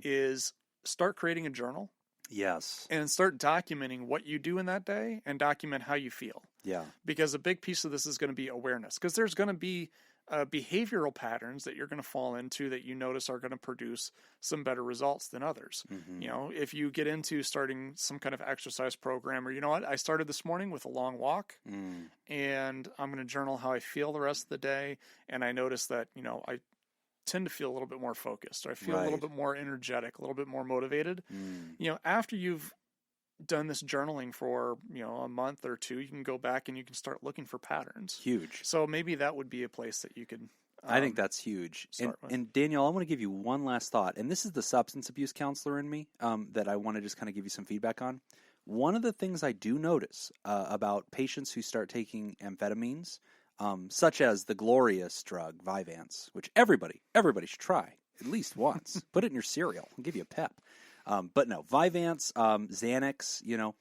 is start creating a journal. Yes. And start documenting what you do in that day and document how you feel. Yeah. Because a big piece of this is going to be awareness. Because there's going to be behavioral patterns that you're going to fall into that you notice are going to produce some better results than others. You know, if you get into starting some kind of exercise program, or you know what, I started this morning with a long walk and I'm going to journal how I feel the rest of the day. And I notice that, you know, I tend to feel a little bit more focused, or I feel a little bit more energetic, a little bit more motivated. You know, after you've done this journaling for, you know, a month or two, you can go back and you can start looking for patterns. Huge. So maybe that would be a place that you could I think that's huge. And Daniel, I want to give you one last thought, and this is the substance abuse counselor in me that I want to just kind of give you some feedback on. One of the things I do notice about patients who start taking amphetamines, such as the glorious drug Vyvanse, which everybody should try at least once. Put it in your cereal. I'll give you a pep. But no, Vyvanse, Xanax, you know,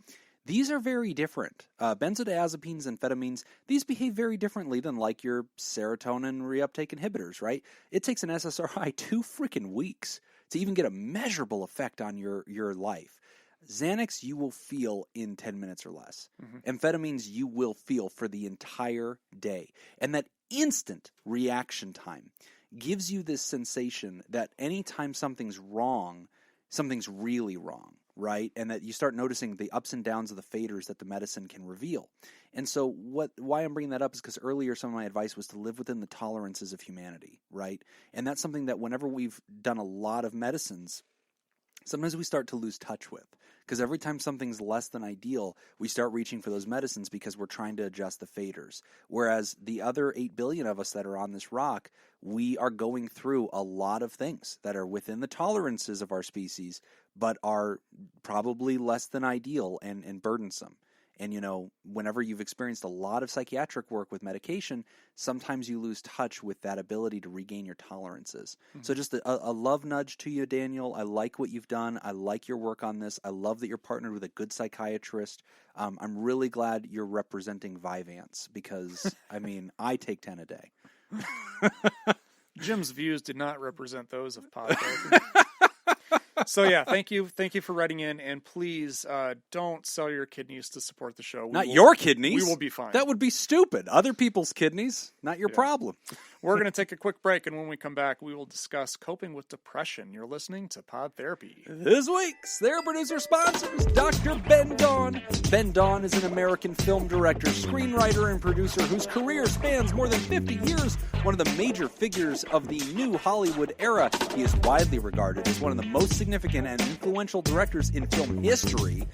these are very different. Benzodiazepines and amphetamines, these behave very differently than like your serotonin reuptake inhibitors, right? It takes an SSRI 2 freaking weeks to even get a measurable effect on your life. Xanax you will feel in 10 minutes or less. Amphetamines you will feel for the entire day. And that instant reaction time gives you this sensation that anytime something's wrong, something's really wrong, right? And that you start noticing the ups and downs of the faders that the medicine can reveal. And so why I'm bringing that up is because earlier some of my advice was to live within the tolerances of humanity, right? And that's something that whenever we've done a lot of medicines, sometimes we start to lose touch with. Because every time something's less than ideal, we start reaching for those medicines because we're trying to adjust the faders. Whereas the other 8 billion of us that are on this rock, we are going through a lot of things that are within the tolerances of our species, but are probably less than ideal and burdensome. And, whenever you've experienced a lot of psychiatric work with medication, sometimes you lose touch with that ability to regain your tolerances. Mm-hmm. So just a love nudge to you, Daniel. I like what you've done. I like your work on this. I love that you're partnered with a good psychiatrist. I'm really glad you're representing Vyvanse because, I take 10 a day. Jim's views did not represent those of PodTherapy. So yeah, thank you for writing in, and please don't sell your kidneys to support the show. Your kidneys. We will be fine. That would be stupid. Other people's kidneys, not your problem. We're going to take a quick break, and when we come back, we will discuss coping with depression. You're listening to Pod Therapy. This week's THERAPRODUCER sponsors Dr. Ben Dawn. Ben Dawn is an American film director, screenwriter, and producer whose career spans more than 50 years. One of the major figures of the new Hollywood era, he is widely regarded as one of the most significant and influential directors in film history.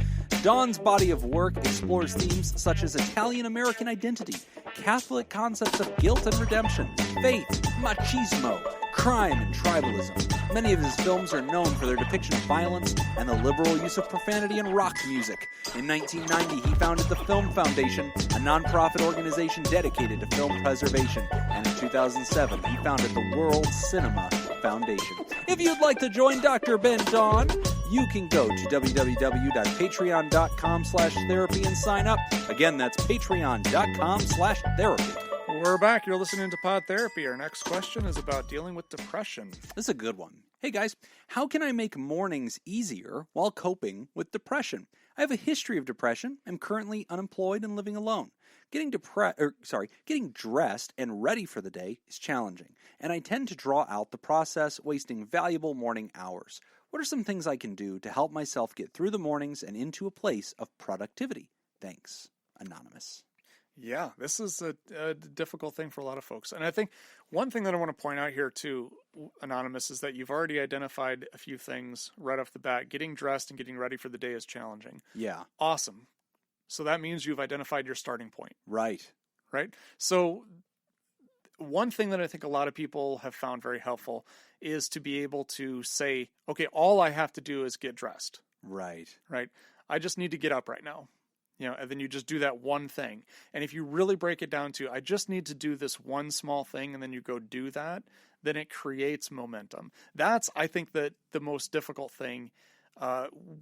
Dawn's body of work explores themes such as Italian-American identity, Catholic concepts of guilt and redemption, faith, machismo, crime, and tribalism. Many of his films are known for their depiction of violence and the liberal use of profanity and rock music. In 1990, he founded the Film Foundation, a non-profit organization dedicated to film preservation. And in 2007, he founded the World Cinema Foundation. If you'd like to join Dr. Ben Dawn, you can go to www.patreon.com/therapy and sign up. Again, that's patreon.com/therapy. We're back. You're listening to Pod Therapy. Our next question is about dealing with depression. This is a good one. Hey guys, how can I make mornings easier while coping with depression? I have a history of depression. I'm currently unemployed and living alone. Getting dressed and ready for the day is challenging, and I tend to draw out the process, wasting valuable morning hours. What are some things I can do to help myself get through the mornings and into a place of productivity? Thanks, Anonymous. Yeah, this is a difficult thing for a lot of folks. And I think one thing that I want to point out here too, Anonymous, is that you've already identified a few things right off the bat. Getting dressed and getting ready for the day is challenging. Yeah. Awesome. So that means you've identified your starting point. Right. Right? So one thing that I think a lot of people have found very helpful is to be able to say, okay, all I have to do is get dressed. Right. Right? I just need to get up right now. And then you just do that one thing. And if you really break it down to, I just need to do this one small thing, and then you go do that, then it creates momentum. That's, I think, that the most difficult thing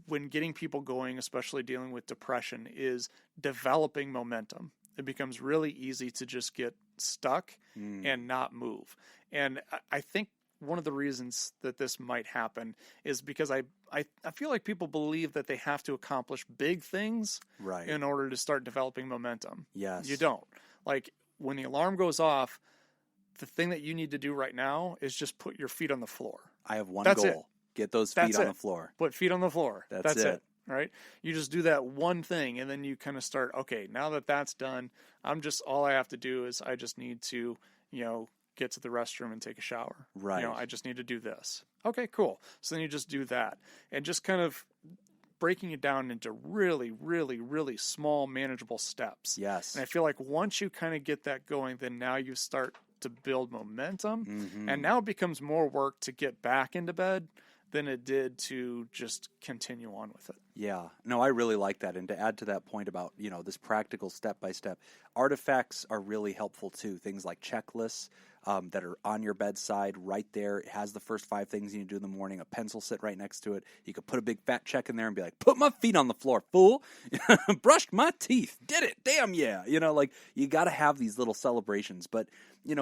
when getting people going, especially dealing with depression, is developing momentum. It becomes really easy to just get stuck and not move. And I think one of the reasons that this might happen is because I feel like people believe that they have to accomplish big things in order to start developing momentum. Yes. You don't. Like, when the alarm goes off, the thing that you need to do right now is just put your feet on the floor. I have one That's goal. It. Get those feet on the floor. Put feet on the floor. That's it. Right? You just do that one thing, and then you kind of start, okay, now that that's done, all I have to do is I just need to, get to the restroom and take a shower. Right. I just need to do this. Okay, cool. So then you just do that. And just kind of breaking it down into really, really, really small, manageable steps. Yes. And I feel like once you kind of get that going, then now you start to build momentum. Mm-hmm. And now it becomes more work to get back into bed than it did to just continue on with it. Yeah. No, I really like that. And to add to that point about, this practical step-by-step, artifacts are really helpful too. Things like checklists that are on your bedside right there. It has the first 5 things you need to do in the morning. A pencil sit right next to it. You could put a big fat check in there and be like, put my feet on the floor, fool. Brushed my teeth. Did it. Damn yeah. You got to have these little celebrations. But,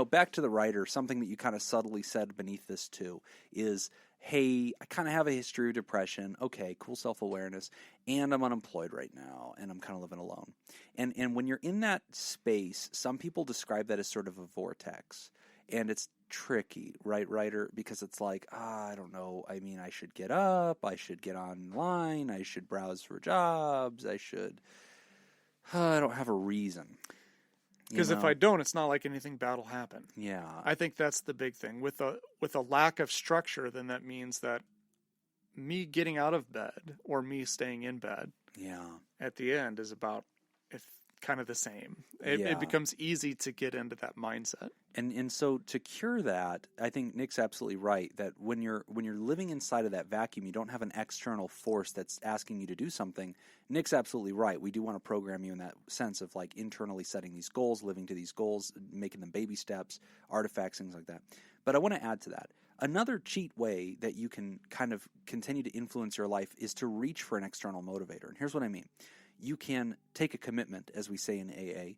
back to the writer, something that you kind of subtly said beneath this too is, hey, I kind of have a history of depression. Okay, cool self-awareness. And I'm unemployed right now, and I'm kind of living alone. And when you're in that space, some people describe that as sort of a vortex. And it's tricky, right, Ryder? Because it's like, I don't know. I mean, I should get up. I should get online. I should browse for jobs. I don't have a reason. Because if I don't, it's not like anything bad will happen. Yeah. I think that's the big thing. With a lack of structure, then that means that me getting out of bed or me staying in bed at the end is about kind of the same. It becomes easy to get into that mindset. And so to cure that, I think Nick's absolutely right that when you're living inside of that vacuum, you don't have an external force that's asking you to do something. Nick's absolutely right. We do want to program you in that sense of like internally setting these goals, living to these goals, making them baby steps, artifacts, things like that. But I want to add to that. Another cheat way that you can kind of continue to influence your life is to reach for an external motivator. And here's what I mean. You can take a commitment, as we say in AA.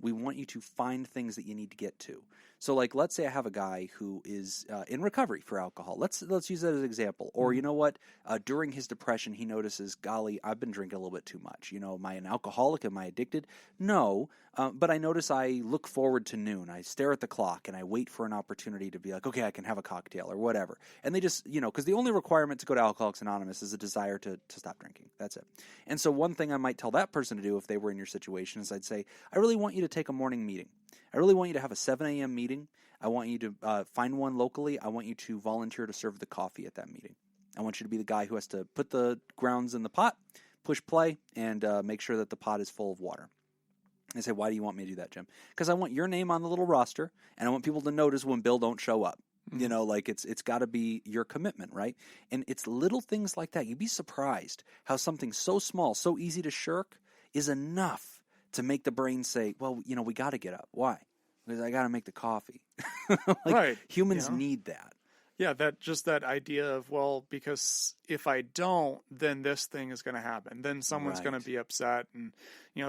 We want you to find things that you need to get to. So, like, let's say I have a guy who is in recovery for alcohol. Let's use that as an example. Or, you know what? During his depression, he notices, golly, I've been drinking a little bit too much. You know, am I an alcoholic? Am I addicted? No. But I notice I look forward to noon. I stare at the clock and I wait for an opportunity to be like, okay, I can have a cocktail or whatever. And they just, because the only requirement to go to Alcoholics Anonymous is a desire to stop drinking. That's it. And so one thing I might tell that person to do if they were in your situation is I'd say, I really want you to take a morning meeting. I really want you to have a 7 a.m. meeting. I want you to find one locally. I want you to volunteer to serve the coffee at that meeting. I want you to be the guy who has to put the grounds in the pot, push play, and make sure that the pot is full of water. I say, why do you want me to do that, Jim? Because I want your name on the little roster, and I want people to notice when Bill don't show up. Mm-hmm. It's got to be your commitment, right? And it's little things like that. You'd be surprised how something so small, so easy to shirk, is enough to make the brain say, well, we got to get up. Why? Because I got to make the coffee. Right. Humans need that. Yeah, that idea of, well, because if I don't, then this thing is going to happen. Then someone's going to be upset, and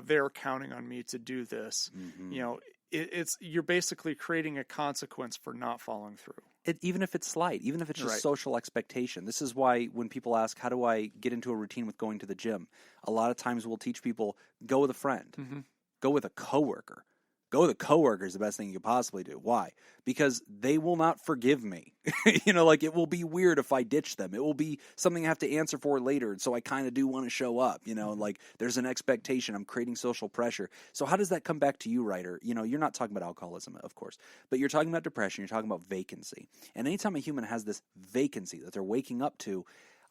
they're counting on me to do this. Mm-hmm. You're basically creating a consequence for not following through. Even if it's slight, even if it's just social expectation. This is why when people ask, how do I get into a routine with going to the gym? A lot of times we'll teach people, go with a friend, go with a coworker. Go with a coworker is the best thing you could possibly do. Why? Because they will not forgive me. It will be weird if I ditch them. It will be something I have to answer for later. And so I kind of do want to show up, there's an expectation. I'm creating social pressure. So how does that come back to you, Ryder? You're not talking about alcoholism, of course, but you're talking about depression. You're talking about vacancy. And anytime a human has this vacancy that they're waking up to,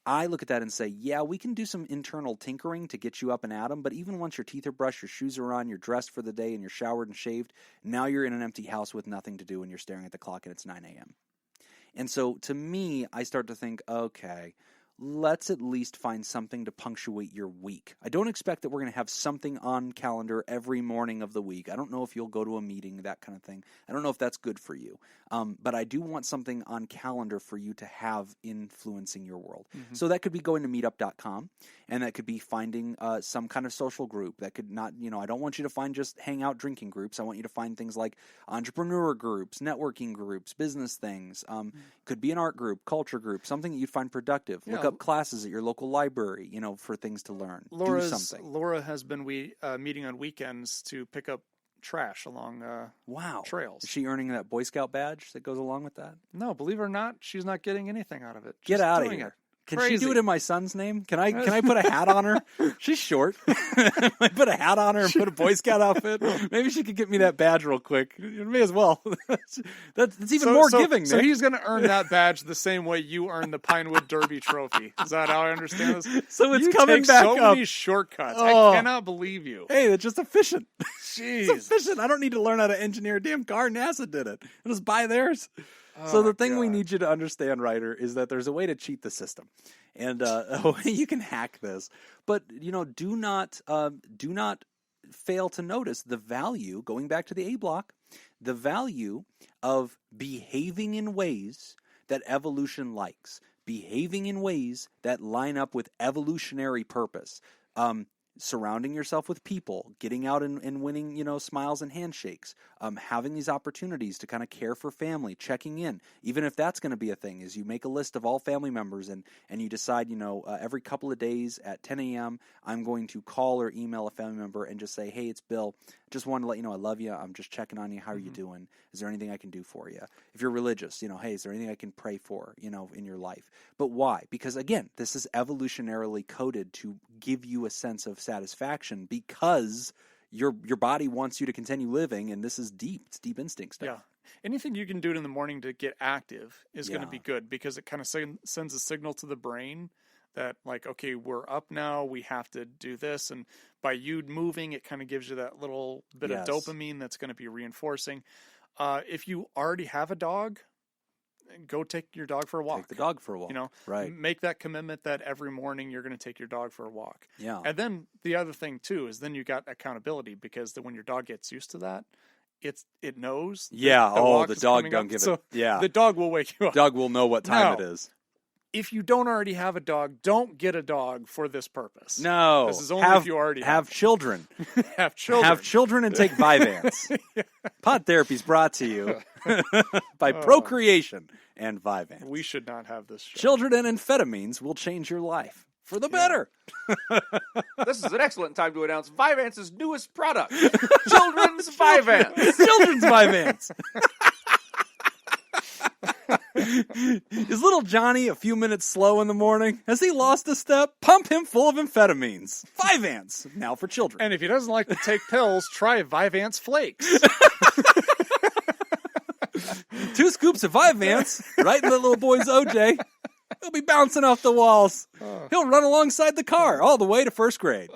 I look at that and say, yeah, we can do some internal tinkering to get you up and at 'em, but even once your teeth are brushed, your shoes are on, you're dressed for the day, and you're showered and shaved, now you're in an empty house with nothing to do, and you're staring at the clock, and it's 9 a.m. And so, to me, I start to think, okay, let's at least find something to punctuate your week. I don't expect that we're going to have something on calendar every morning of the week. I don't know if you'll go to a meeting, that kind of thing. I don't know if that's good for you. But I do want something on calendar for you to have influencing your world. Mm-hmm. So that could be going to meetup.com, and that could be finding some kind of social group. That could not, I don't want you to find just hangout drinking groups. I want you to find things like entrepreneur groups, networking groups, business things. Could be an art group, culture group, something that you'd find productive. Look up classes at your local library, for things to learn. Do something. Laura has been meeting on weekends to pick up trash along trails. Is she earning that Boy Scout badge that goes along with that? No, believe it or not, she's not getting anything out of it. Get out of here. Can she do it in my son's name? Can I put a hat on her? She's short. I put a hat on her and put a Boy Scout outfit. Maybe she could get me that badge real quick. You may as well. That's even more giving. So he's going to earn that badge the same way you earned the Pinewood Derby trophy. Is that how I understand this? So it's coming back up. So many shortcuts. Oh. I cannot believe you. Hey, that's just efficient. Jeez. It's efficient. I don't need to learn how to engineer a damn car. NASA did it. I'll just buy theirs. So the thing we need you to understand, Ryder, is that there's a way to cheat the system, and a way you can hack this. But do not fail to notice the value. Going back to the A block, the value of behaving in ways that evolution likes, behaving in ways that line up with evolutionary purpose. Surrounding yourself with people, getting out and winning, smiles and handshakes, having these opportunities to kind of care for family, checking in, even if that's going to be a thing, is you make a list of all family members and you decide, every couple of days at 10 a.m., I'm going to call or email a family member and just say, hey, it's Bill. Just wanted to let you know I love you. I'm just checking on you. How are you doing? Is there anything I can do for you? If you're religious, hey, is there anything I can pray for, in your life? But why? Because, again, this is evolutionarily coded to give you a sense of satisfaction because your body wants you to continue living, and this is deep. It's deep instinct stuff. Yeah. Anything you can do in the morning to get active is going to be good because it kind of sends a signal to the brain that, like, okay, we're up now, we have to do this. And by you moving, it kind of gives you that little bit of dopamine that's going to be reinforcing. If you already have a dog, go take your dog for a walk. Take the dog for a walk. Right. Make that commitment that every morning you're going to take your dog for a walk. Yeah. And then the other thing, too, is then you got accountability because when your dog gets used to that, it knows. Yeah. The dog don't give it. Yeah. The dog will wake you up. Dog will know what time it is. If you don't already have a dog, don't get a dog for this purpose. No. This is only if you already have children. Have children. Have children and take Vyvanse. Pod Therapy is brought to you by Procreation and Vyvanse. We should not have this show. Children and amphetamines will change your life for the better. This is an excellent time to announce Vyvanse's newest product, Children's Vyvanse. Children's Vyvanse. Is little Johnny a few minutes slow in the morning? Has he lost a step? Pump him full of amphetamines. Vyvanse, now for children. And if he doesn't like to take pills, try Vyvanse Flakes. 2 scoops of Vyvanse, right in the little boy's OJ. He'll be bouncing off the walls. He'll run alongside the car all the way to first grade.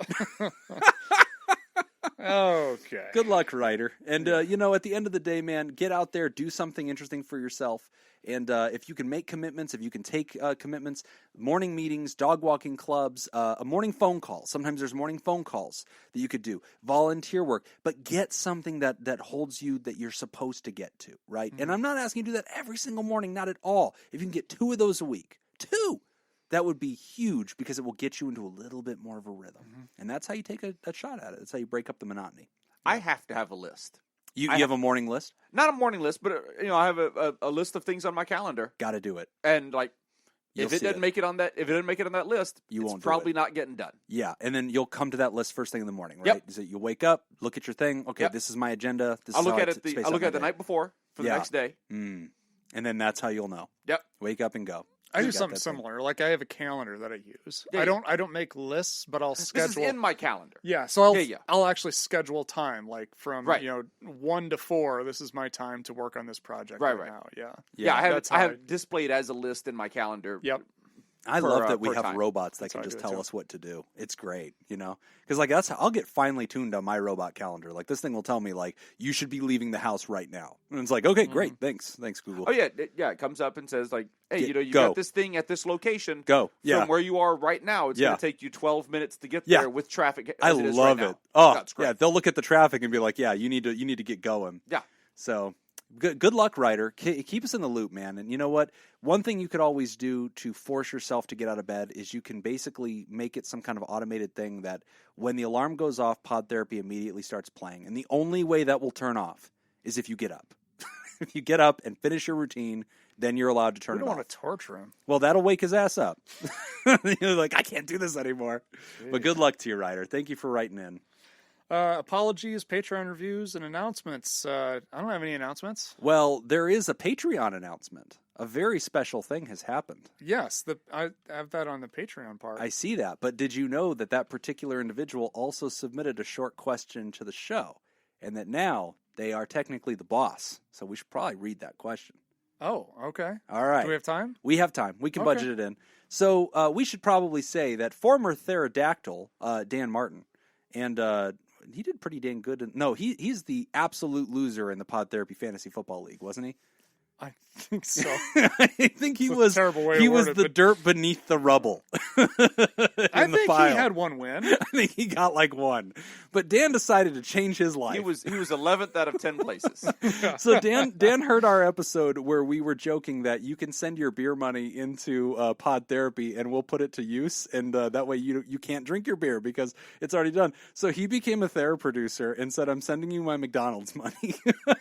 Okay. Good luck, Ryder. And, at the end of the day, man, get out there, do something interesting for yourself. And if you can make commitments, if you can take commitments, morning meetings, dog walking clubs, a morning phone call. Sometimes there's morning phone calls that you could do. Volunteer work. But get something that holds you that you're supposed to get to, right? Mm-hmm. And I'm not asking you to do that every single morning, not at all. If you can get 2 of those a week, 2, that would be huge because it will get you into a little bit more of a rhythm. Mm-hmm. And that's how you take a shot at it. That's how you break up the monotony. I have to have a list. You have a morning list? Not a morning list, but I have a list of things on my calendar. Got to do it. And if it doesn't make it on that list, it's probably not getting done. Yeah, and then you'll come to that list first thing in the morning, right? Yep. Is it you wake up, look at your thing, okay, This is my agenda. I'll look at it the night before for the next day. And then that's how you'll know. Yep. Wake up and go. I do something similar. Like I have a calendar that I use. Yeah, I don't make lists, but I'll schedule. This is in my calendar. Yeah, so I'll actually schedule time, like from 1 to 4. This is my time to work on this project right now. Yeah. I have displayed as a list in my calendar. Yep. I love that we have robots that can just tell us what to do. It's great, because I'll get finely tuned on my robot calendar. Like this thing will tell me you should be leaving the house right now, and it's like, okay, great, thanks Google. Oh yeah, it comes up and says hey, you got this thing at this location. Go, from where you are right now. It's going to take you 12 minutes to get there with traffic. I love it. Oh, that's great. Yeah, they'll look at the traffic and be like, yeah, you need to get going. Yeah, so. Good luck, Ryder. Keep us in the loop, man. And you know what? One thing you could always do to force yourself to get out of bed is you can basically make it some kind of automated thing that when the alarm goes off, Pod Therapy immediately starts playing. And the only way that will turn off is if you get up. If you get up and finish your routine, then you're allowed to turn it off. You don't want to torture him. Well, that'll wake his ass up. You're like, I can't do this anymore. Jeez. But good luck to you, Ryder. Thank you for writing in. Apologies, Patreon reviews, and announcements. I don't have any announcements. Well, there is a Patreon announcement. A very special thing has happened. Yes, I have that on the Patreon part. I see that, but did you know that particular individual also submitted a short question to the show, and that now they are technically the boss, so we should probably read that question. Oh, okay. All right. Do we have time? We have time. We can budget it in. So we should probably say that former pterodactyl, Dan Martin, and he did pretty dang good. No, he's the absolute loser in the Pod Therapy Fantasy Football League, wasn't he? I think so. I think he was. He was the dirt beneath the rubble. I think he had one win. I think he got one. But Dan decided to change his life. He was 11th out of 10 places. So Dan heard our episode where we were joking that you can send your beer money into Pod Therapy and we'll put it to use, and that way you can't drink your beer because it's already done. So he became a THERAPRODUCER and said, "I'm sending you my McDonald's money."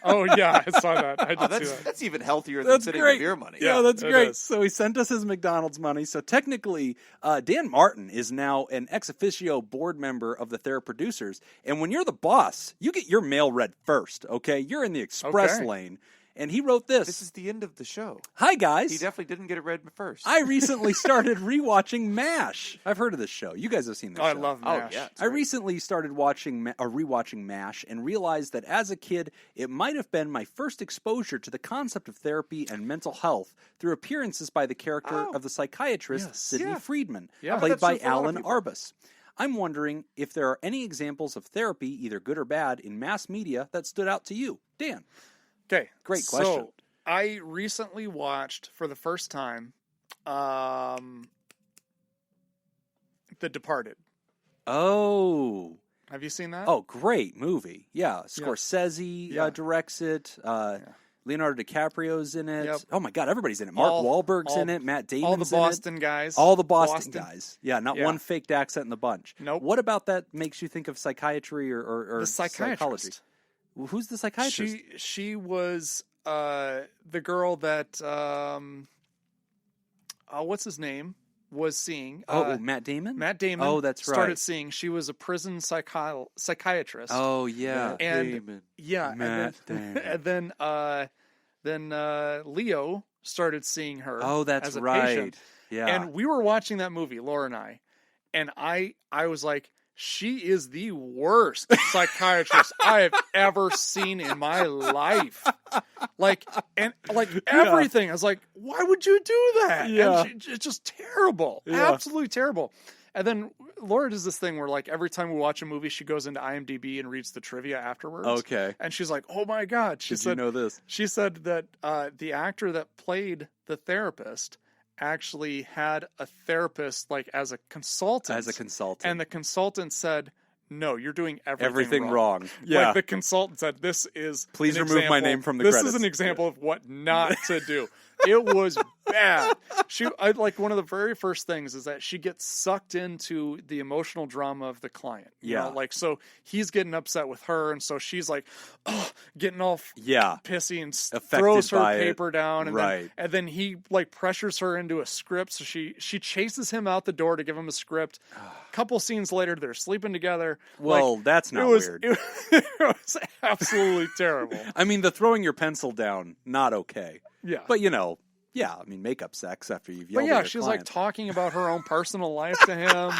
Oh yeah, I saw that. I did see that. That's even healthier than sitting with your money. Yeah, that's it great. is. So he sent us his McDonald's money. So technically, Dan Martin is now an ex officio board member of the THERAPRODUCERs. And when you're the boss, you get your mail read first, okay? You're in the express lane. And he wrote this. This is the end of the show. Hi, guys. He definitely didn't get it read first. I recently started rewatching MASH. I've heard of this show. You guys have seen this show. I love MASH. Oh, yeah. I recently started rewatching MASH and realized that as a kid, it might have been my first exposure to the concept of therapy and mental health through appearances by the character of the psychiatrist Sidney Friedman, played by Alan Arbus. I'm wondering if there are any examples of therapy, either good or bad, in mass media that stood out to you. Dan. Okay. Great question. So, I recently watched for the first time The Departed. Oh. Have you seen that? Oh, great movie. Yeah. Scorsese directs it. Leonardo DiCaprio's in it. Yep. Oh, my God. Everybody's in it. Mark Wahlberg's in it. Matt Damon's in it. All the Boston guys. All the Boston guys. Yeah, not Yeah. one faked accent in the bunch. Nope. What about that makes you think of psychiatry or The psychology? psychiatrist. Who's the psychiatrist? She was the girl that what's his name was seeing. Matt Damon? Matt Damon. Oh, that's right. Started seeing. She was a prison psychiatrist. Oh, yeah. and Matt Damon. and then Leo started seeing her. Oh, that's as a right. patient. Yeah. And we were watching that movie, Laura and I was like, she is the worst psychiatrist I have ever seen in my life. Like everything. I was like, why would you do that? Yeah. And it's just terrible. Yeah. Absolutely terrible. And then Laura does this thing where, like, every time we watch a movie, she goes into IMDb and reads the trivia afterwards. Okay. And she's like, oh my God. Did you know this? She said that the actor that played the therapist actually had a therapist, like, as a consultant. And the consultant said, no, you're doing everything wrong. Yeah. Like, the consultant said, this is Please an remove my example- name from the This credits. is an example of what not to do. It was bad. Like, one of the very first things is that she gets sucked into the emotional drama of the client. You know, like, so he's getting upset with her, and so she's like, getting all pissy and throws her paper down. And then he, like, pressures her into a script. So she chases him out the door to give him a script. A couple scenes later, they're sleeping together. Well, like, that's not weird. It was absolutely terrible. I mean, the throwing your pencil down, not okay. Yeah. But, you know, I mean, makeup sex after you've yelled at your she's client. like talking about her own personal life to him.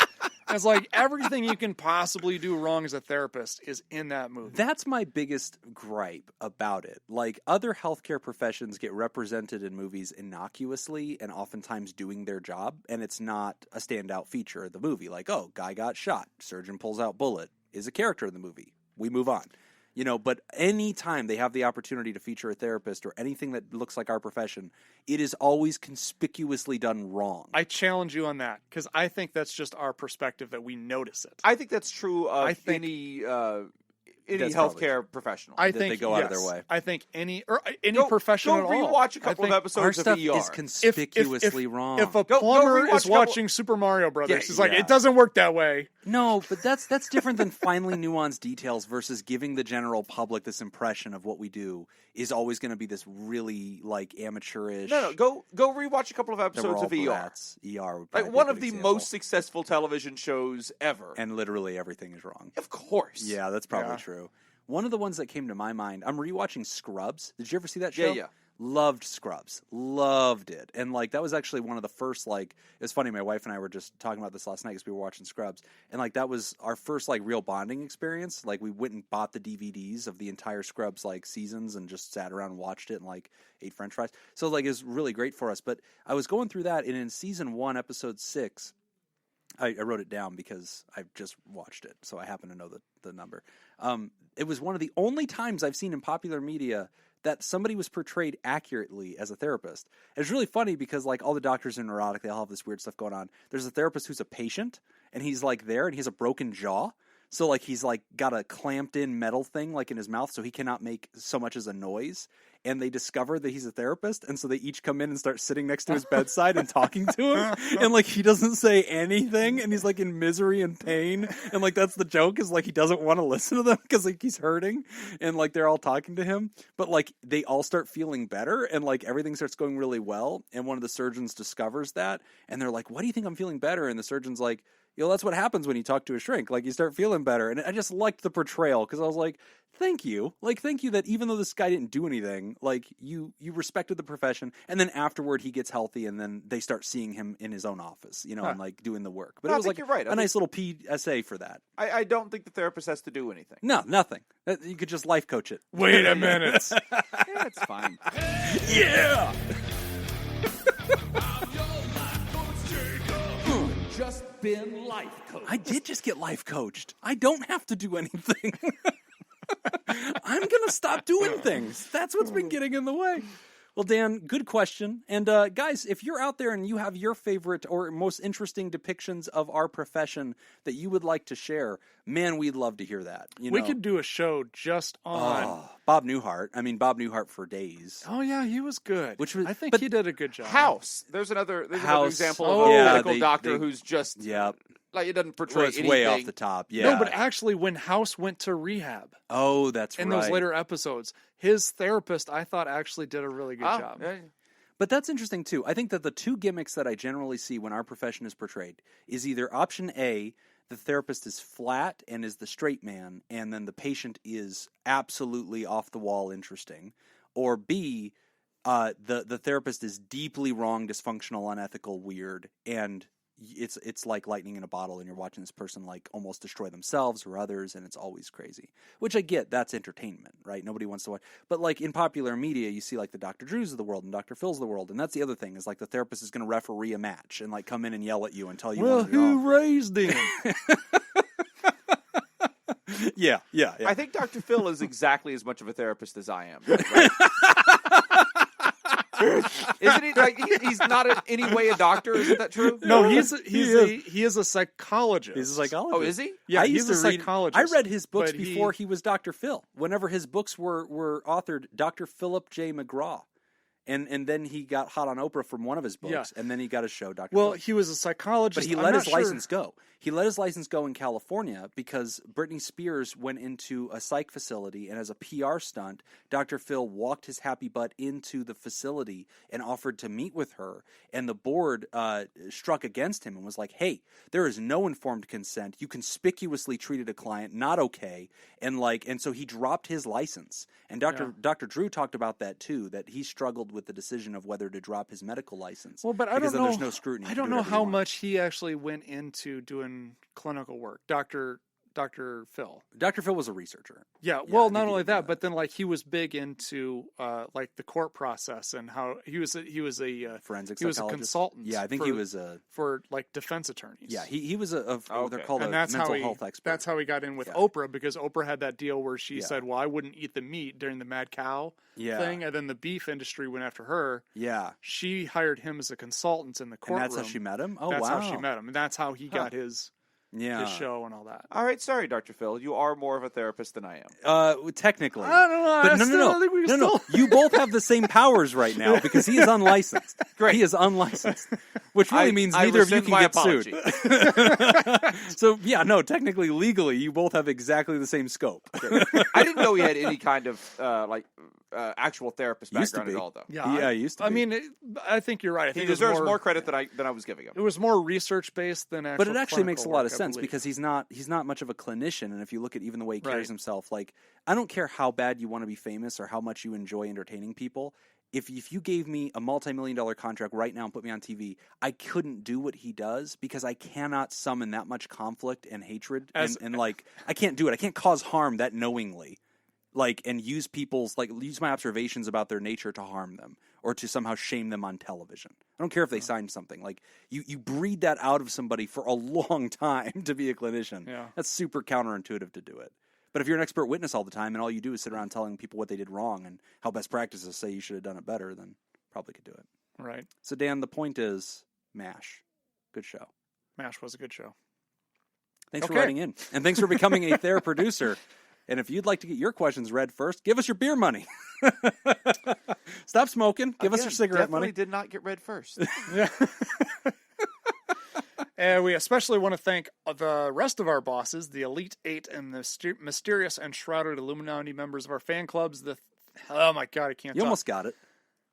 It's like everything you can possibly do wrong as a therapist is in that movie. That's my biggest gripe about it. Like, other healthcare professions get represented in movies innocuously and oftentimes doing their job, and it's not a standout feature of the movie. Like, oh, guy got shot, surgeon pulls out bullet, is a character in the movie. We move on. You know, but any time they have the opportunity to feature a therapist or anything that looks like our profession, it is always conspicuously done wrong. I challenge you on that, because I think that's just our perspective that we notice it. I think that's true of any healthcare professional. I think they go out of their way. I think any professional at all. Go rewatch a couple of episodes our stuff of ER. is conspicuously wrong. If a plumber is watching Super Mario Brothers, he's like, it doesn't work that way. No, but that's different than finely nuanced details versus giving the general public this impression of what we do is always going to be this really, like, amateurish. No, go rewatch a couple of episodes of ER. Brats. ER would like one of the most successful television shows ever. And literally everything is wrong. Of course. Yeah, that's probably true. One of the ones that came to my mind, I'm rewatching Scrubs. Did you ever see that show? Yeah. Loved Scrubs. Loved it. And, like, that was actually one of the first, like, it's funny, my wife and I were just talking about this last night because we were watching Scrubs. And, like, that was our first, like, real bonding experience. Like, we went and bought the DVDs of the entire Scrubs, like, seasons and just sat around and watched it and, like, ate French fries. So, like, it was really great for us. But I was going through that, and in season 1, episode 6, I wrote it down because I've just watched it, so I happen to know the number. It was one of the only times I've seen in popular media that somebody was portrayed accurately as a therapist. It's really funny because, like, all the doctors are neurotic. They all have this weird stuff going on. There's a therapist who's a patient, and he's, like, there, and he has a broken jaw. So like he's like got a clamped in metal thing like in his mouth, so he cannot make so much as a noise. And they discover that he's a therapist, and so they each come in and start sitting next to his bedside and talking to him. And like he doesn't say anything, and he's like in misery and pain. And like that's the joke, is like he doesn't want to listen to them because like he's hurting, and like they're all talking to him. But like they all start feeling better, and like everything starts going really well. And one of the surgeons discovers that, and they're like, "Why do you think I'm feeling better?" And the surgeon's like, that's what happens when you talk to a shrink. Like, you start feeling better. And I just liked the portrayal, because I was like, thank you. Like, thank you that even though this guy didn't do anything, like, you respected the profession. And then afterward, he gets healthy, and then they start seeing him in his own office, and, like, doing the work. But it was, like, you're right. a nice little PSA for that. I don't think the therapist has to do anything. No, nothing. You could just life coach it. Wait a minute. Yeah, it's fine. Yeah! Just been life coached. I did just get life coached. I don't have to do anything. I'm going to stop doing things. That's what's been getting in the way. Well, Dan, good question. And guys, if you're out there and you have your favorite or most interesting depictions of our profession that you would like to share, man, we'd love to hear that. We could do a show just on Bob Newhart. I mean, Bob Newhart for days. Oh yeah, he was good. I think he did a good job. House. There's another House. example of a medical doctor who's just like it doesn't portray it's anything. Way off the top. Yeah. No, but actually, when House went to rehab, that's right. in those later episodes, his therapist, I thought, actually did a really good job. Yeah. But that's interesting, too. I think that the two gimmicks that I generally see when our profession is portrayed is either option A, the therapist is flat and is the straight man, and then the patient is absolutely off the wall interesting, or B, the therapist is deeply wrong, dysfunctional, unethical, weird, and it's like lightning in a bottle, and you're watching this person like almost destroy themselves or others, and it's always crazy. Which I get, that's entertainment, right? Nobody wants to watch. But like in popular media, you see like the Dr. Drews of the world and Dr. Phil's of the world, and that's the other thing, is like the therapist is going to referee a match and like come in and yell at you and tell you, well, who raised him? Yeah. I think Dr. Phil is exactly as much of a therapist as I am. Right? Isn't he? Like he's not in any way a doctor. Isn't that true? No, he is a psychologist. He's a psychologist. Oh, is he? Yeah, he's a psychologist. I read his books but before he was Dr. Phil. Whenever his books were authored, Dr. Philip J. McGraw. And then he got hot on Oprah from one of his books, and then he got a show, Dr. Well, Phil. he was a psychologist, but he let his license go. He let his license go in California because Britney Spears went into a psych facility, and as a PR stunt, Dr. Phil walked his happy butt into the facility and offered to meet with her, and the board struck against him and was like, hey, there is no informed consent. You conspicuously treated a client, not okay, and so he dropped his license. And Dr. Drew talked about that too, that he struggled with the decision of whether to drop his medical license. Well, but I don't know. There's no scrutiny. I don't know how much he actually went into doing clinical work. Dr. Phil. Dr. Phil was a researcher. Yeah, well, not only that, but then like he was big into like the court process and how he was a forensic psychologist. He was a consultant. Yeah, I think he was for like defense attorneys. Yeah, he was they're called and a mental health expert. That's how he got in with Oprah, because Oprah had that deal where she said, "Well, I wouldn't eat the meat during the mad cow thing," and then the beef industry went after her. Yeah, she hired him as a consultant in the courtroom. And that's how she met him. Oh, that's wow. how she met him, and that's how he got his show and all that. All right, sorry, Dr. Phil. You are more of a therapist than I am. Technically. I don't know. But no. You both have the same powers right now because he is unlicensed. Great. He is unlicensed, which really means neither of you can get sued. So, technically, legally, you both have exactly the same scope. I didn't know he had any kind of actual therapist background at all, though. Yeah, he used to be. I mean, I think you're right. I think he deserves more credit than I was giving him. It was more research based than actual. But it actually makes a lot of sense believe. because he's not much of a clinician, and if you look at even the way he carries himself, like I don't care how bad you want to be famous or how much you enjoy entertaining people. If you gave me a multi-million-dollar contract right now and put me on TV, I couldn't do what he does because I cannot summon that much conflict and hatred, and like I can't do it. I can't cause harm that knowingly. And use my observations about their nature to harm them or to somehow shame them on television. I don't care if they signed something. Like you breed that out of somebody for a long time to be a clinician. Yeah. That's super counterintuitive to do it. But if you're an expert witness all the time and all you do is sit around telling people what they did wrong and how best practices say you should have done it better, then probably could do it. Right. So Dan, the point is MASH. Good show. MASH was a good show. Thanks for writing in. And thanks for becoming a THERAPRODUCER. And if you'd like to get your questions read first, give us your beer money. Stop smoking. Give us your cigarette money. Did not get read first. Yeah. And we especially want to thank the rest of our bosses, the Elite Eight and the mysterious and shrouded Illuminati members of our fan clubs. Oh my God, I can't You talk. almost got it.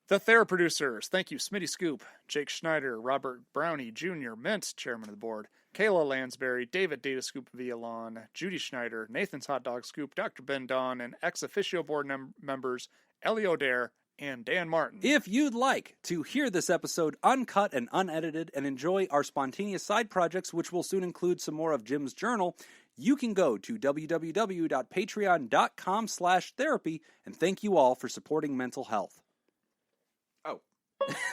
The THERAPRODUCERs. Thank you, Smitty Scoop, Jake Schneider, Robert Brownie Jr., Mint, Chairman of the Board, Kayla Lansbury, David Data Scoop Villalon, Judy Schneider, Nathan's Hot Dog Scoop, Dr. Ben Don, and ex officio board members Ellie O'Dare and Dan Martin. If you'd like to hear this episode uncut and unedited and enjoy our spontaneous side projects, which will soon include some more of Jim's journal, you can go to www.patreon.com/therapy, and thank you all for supporting mental health.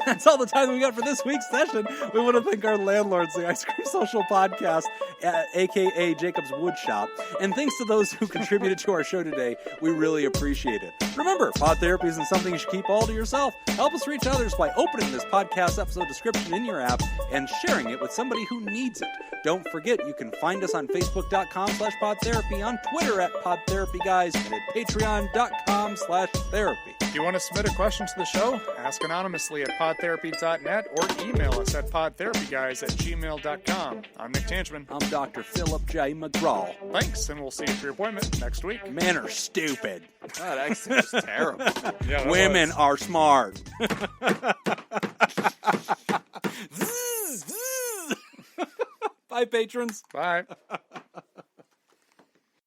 That's all the time we got for this week's session. We want to thank our landlords, the Ice Cream Social Podcast, a.k.a. Jacob's Woodshop. And thanks to those who contributed to our show today. We really appreciate it. Remember, pod therapy isn't something you should keep all to yourself. Help us reach others by opening this podcast episode description in your app and sharing it with somebody who needs it. Don't forget, you can find us on Facebook.com/PodTherapy, on Twitter @PodTherapyGuys, and at Patreon.com/therapy. If you want to submit a question to the show, ask anonymously at podtherapy.net or email us at podtherapyguys@gmail.com. I'm Nick Tanchman. I'm Dr. Philip J. McGraw. Thanks, and we'll see you for your appointment next week. Men are stupid. That accent was terrible. Yeah, Women are smart. Bye, patrons. Bye.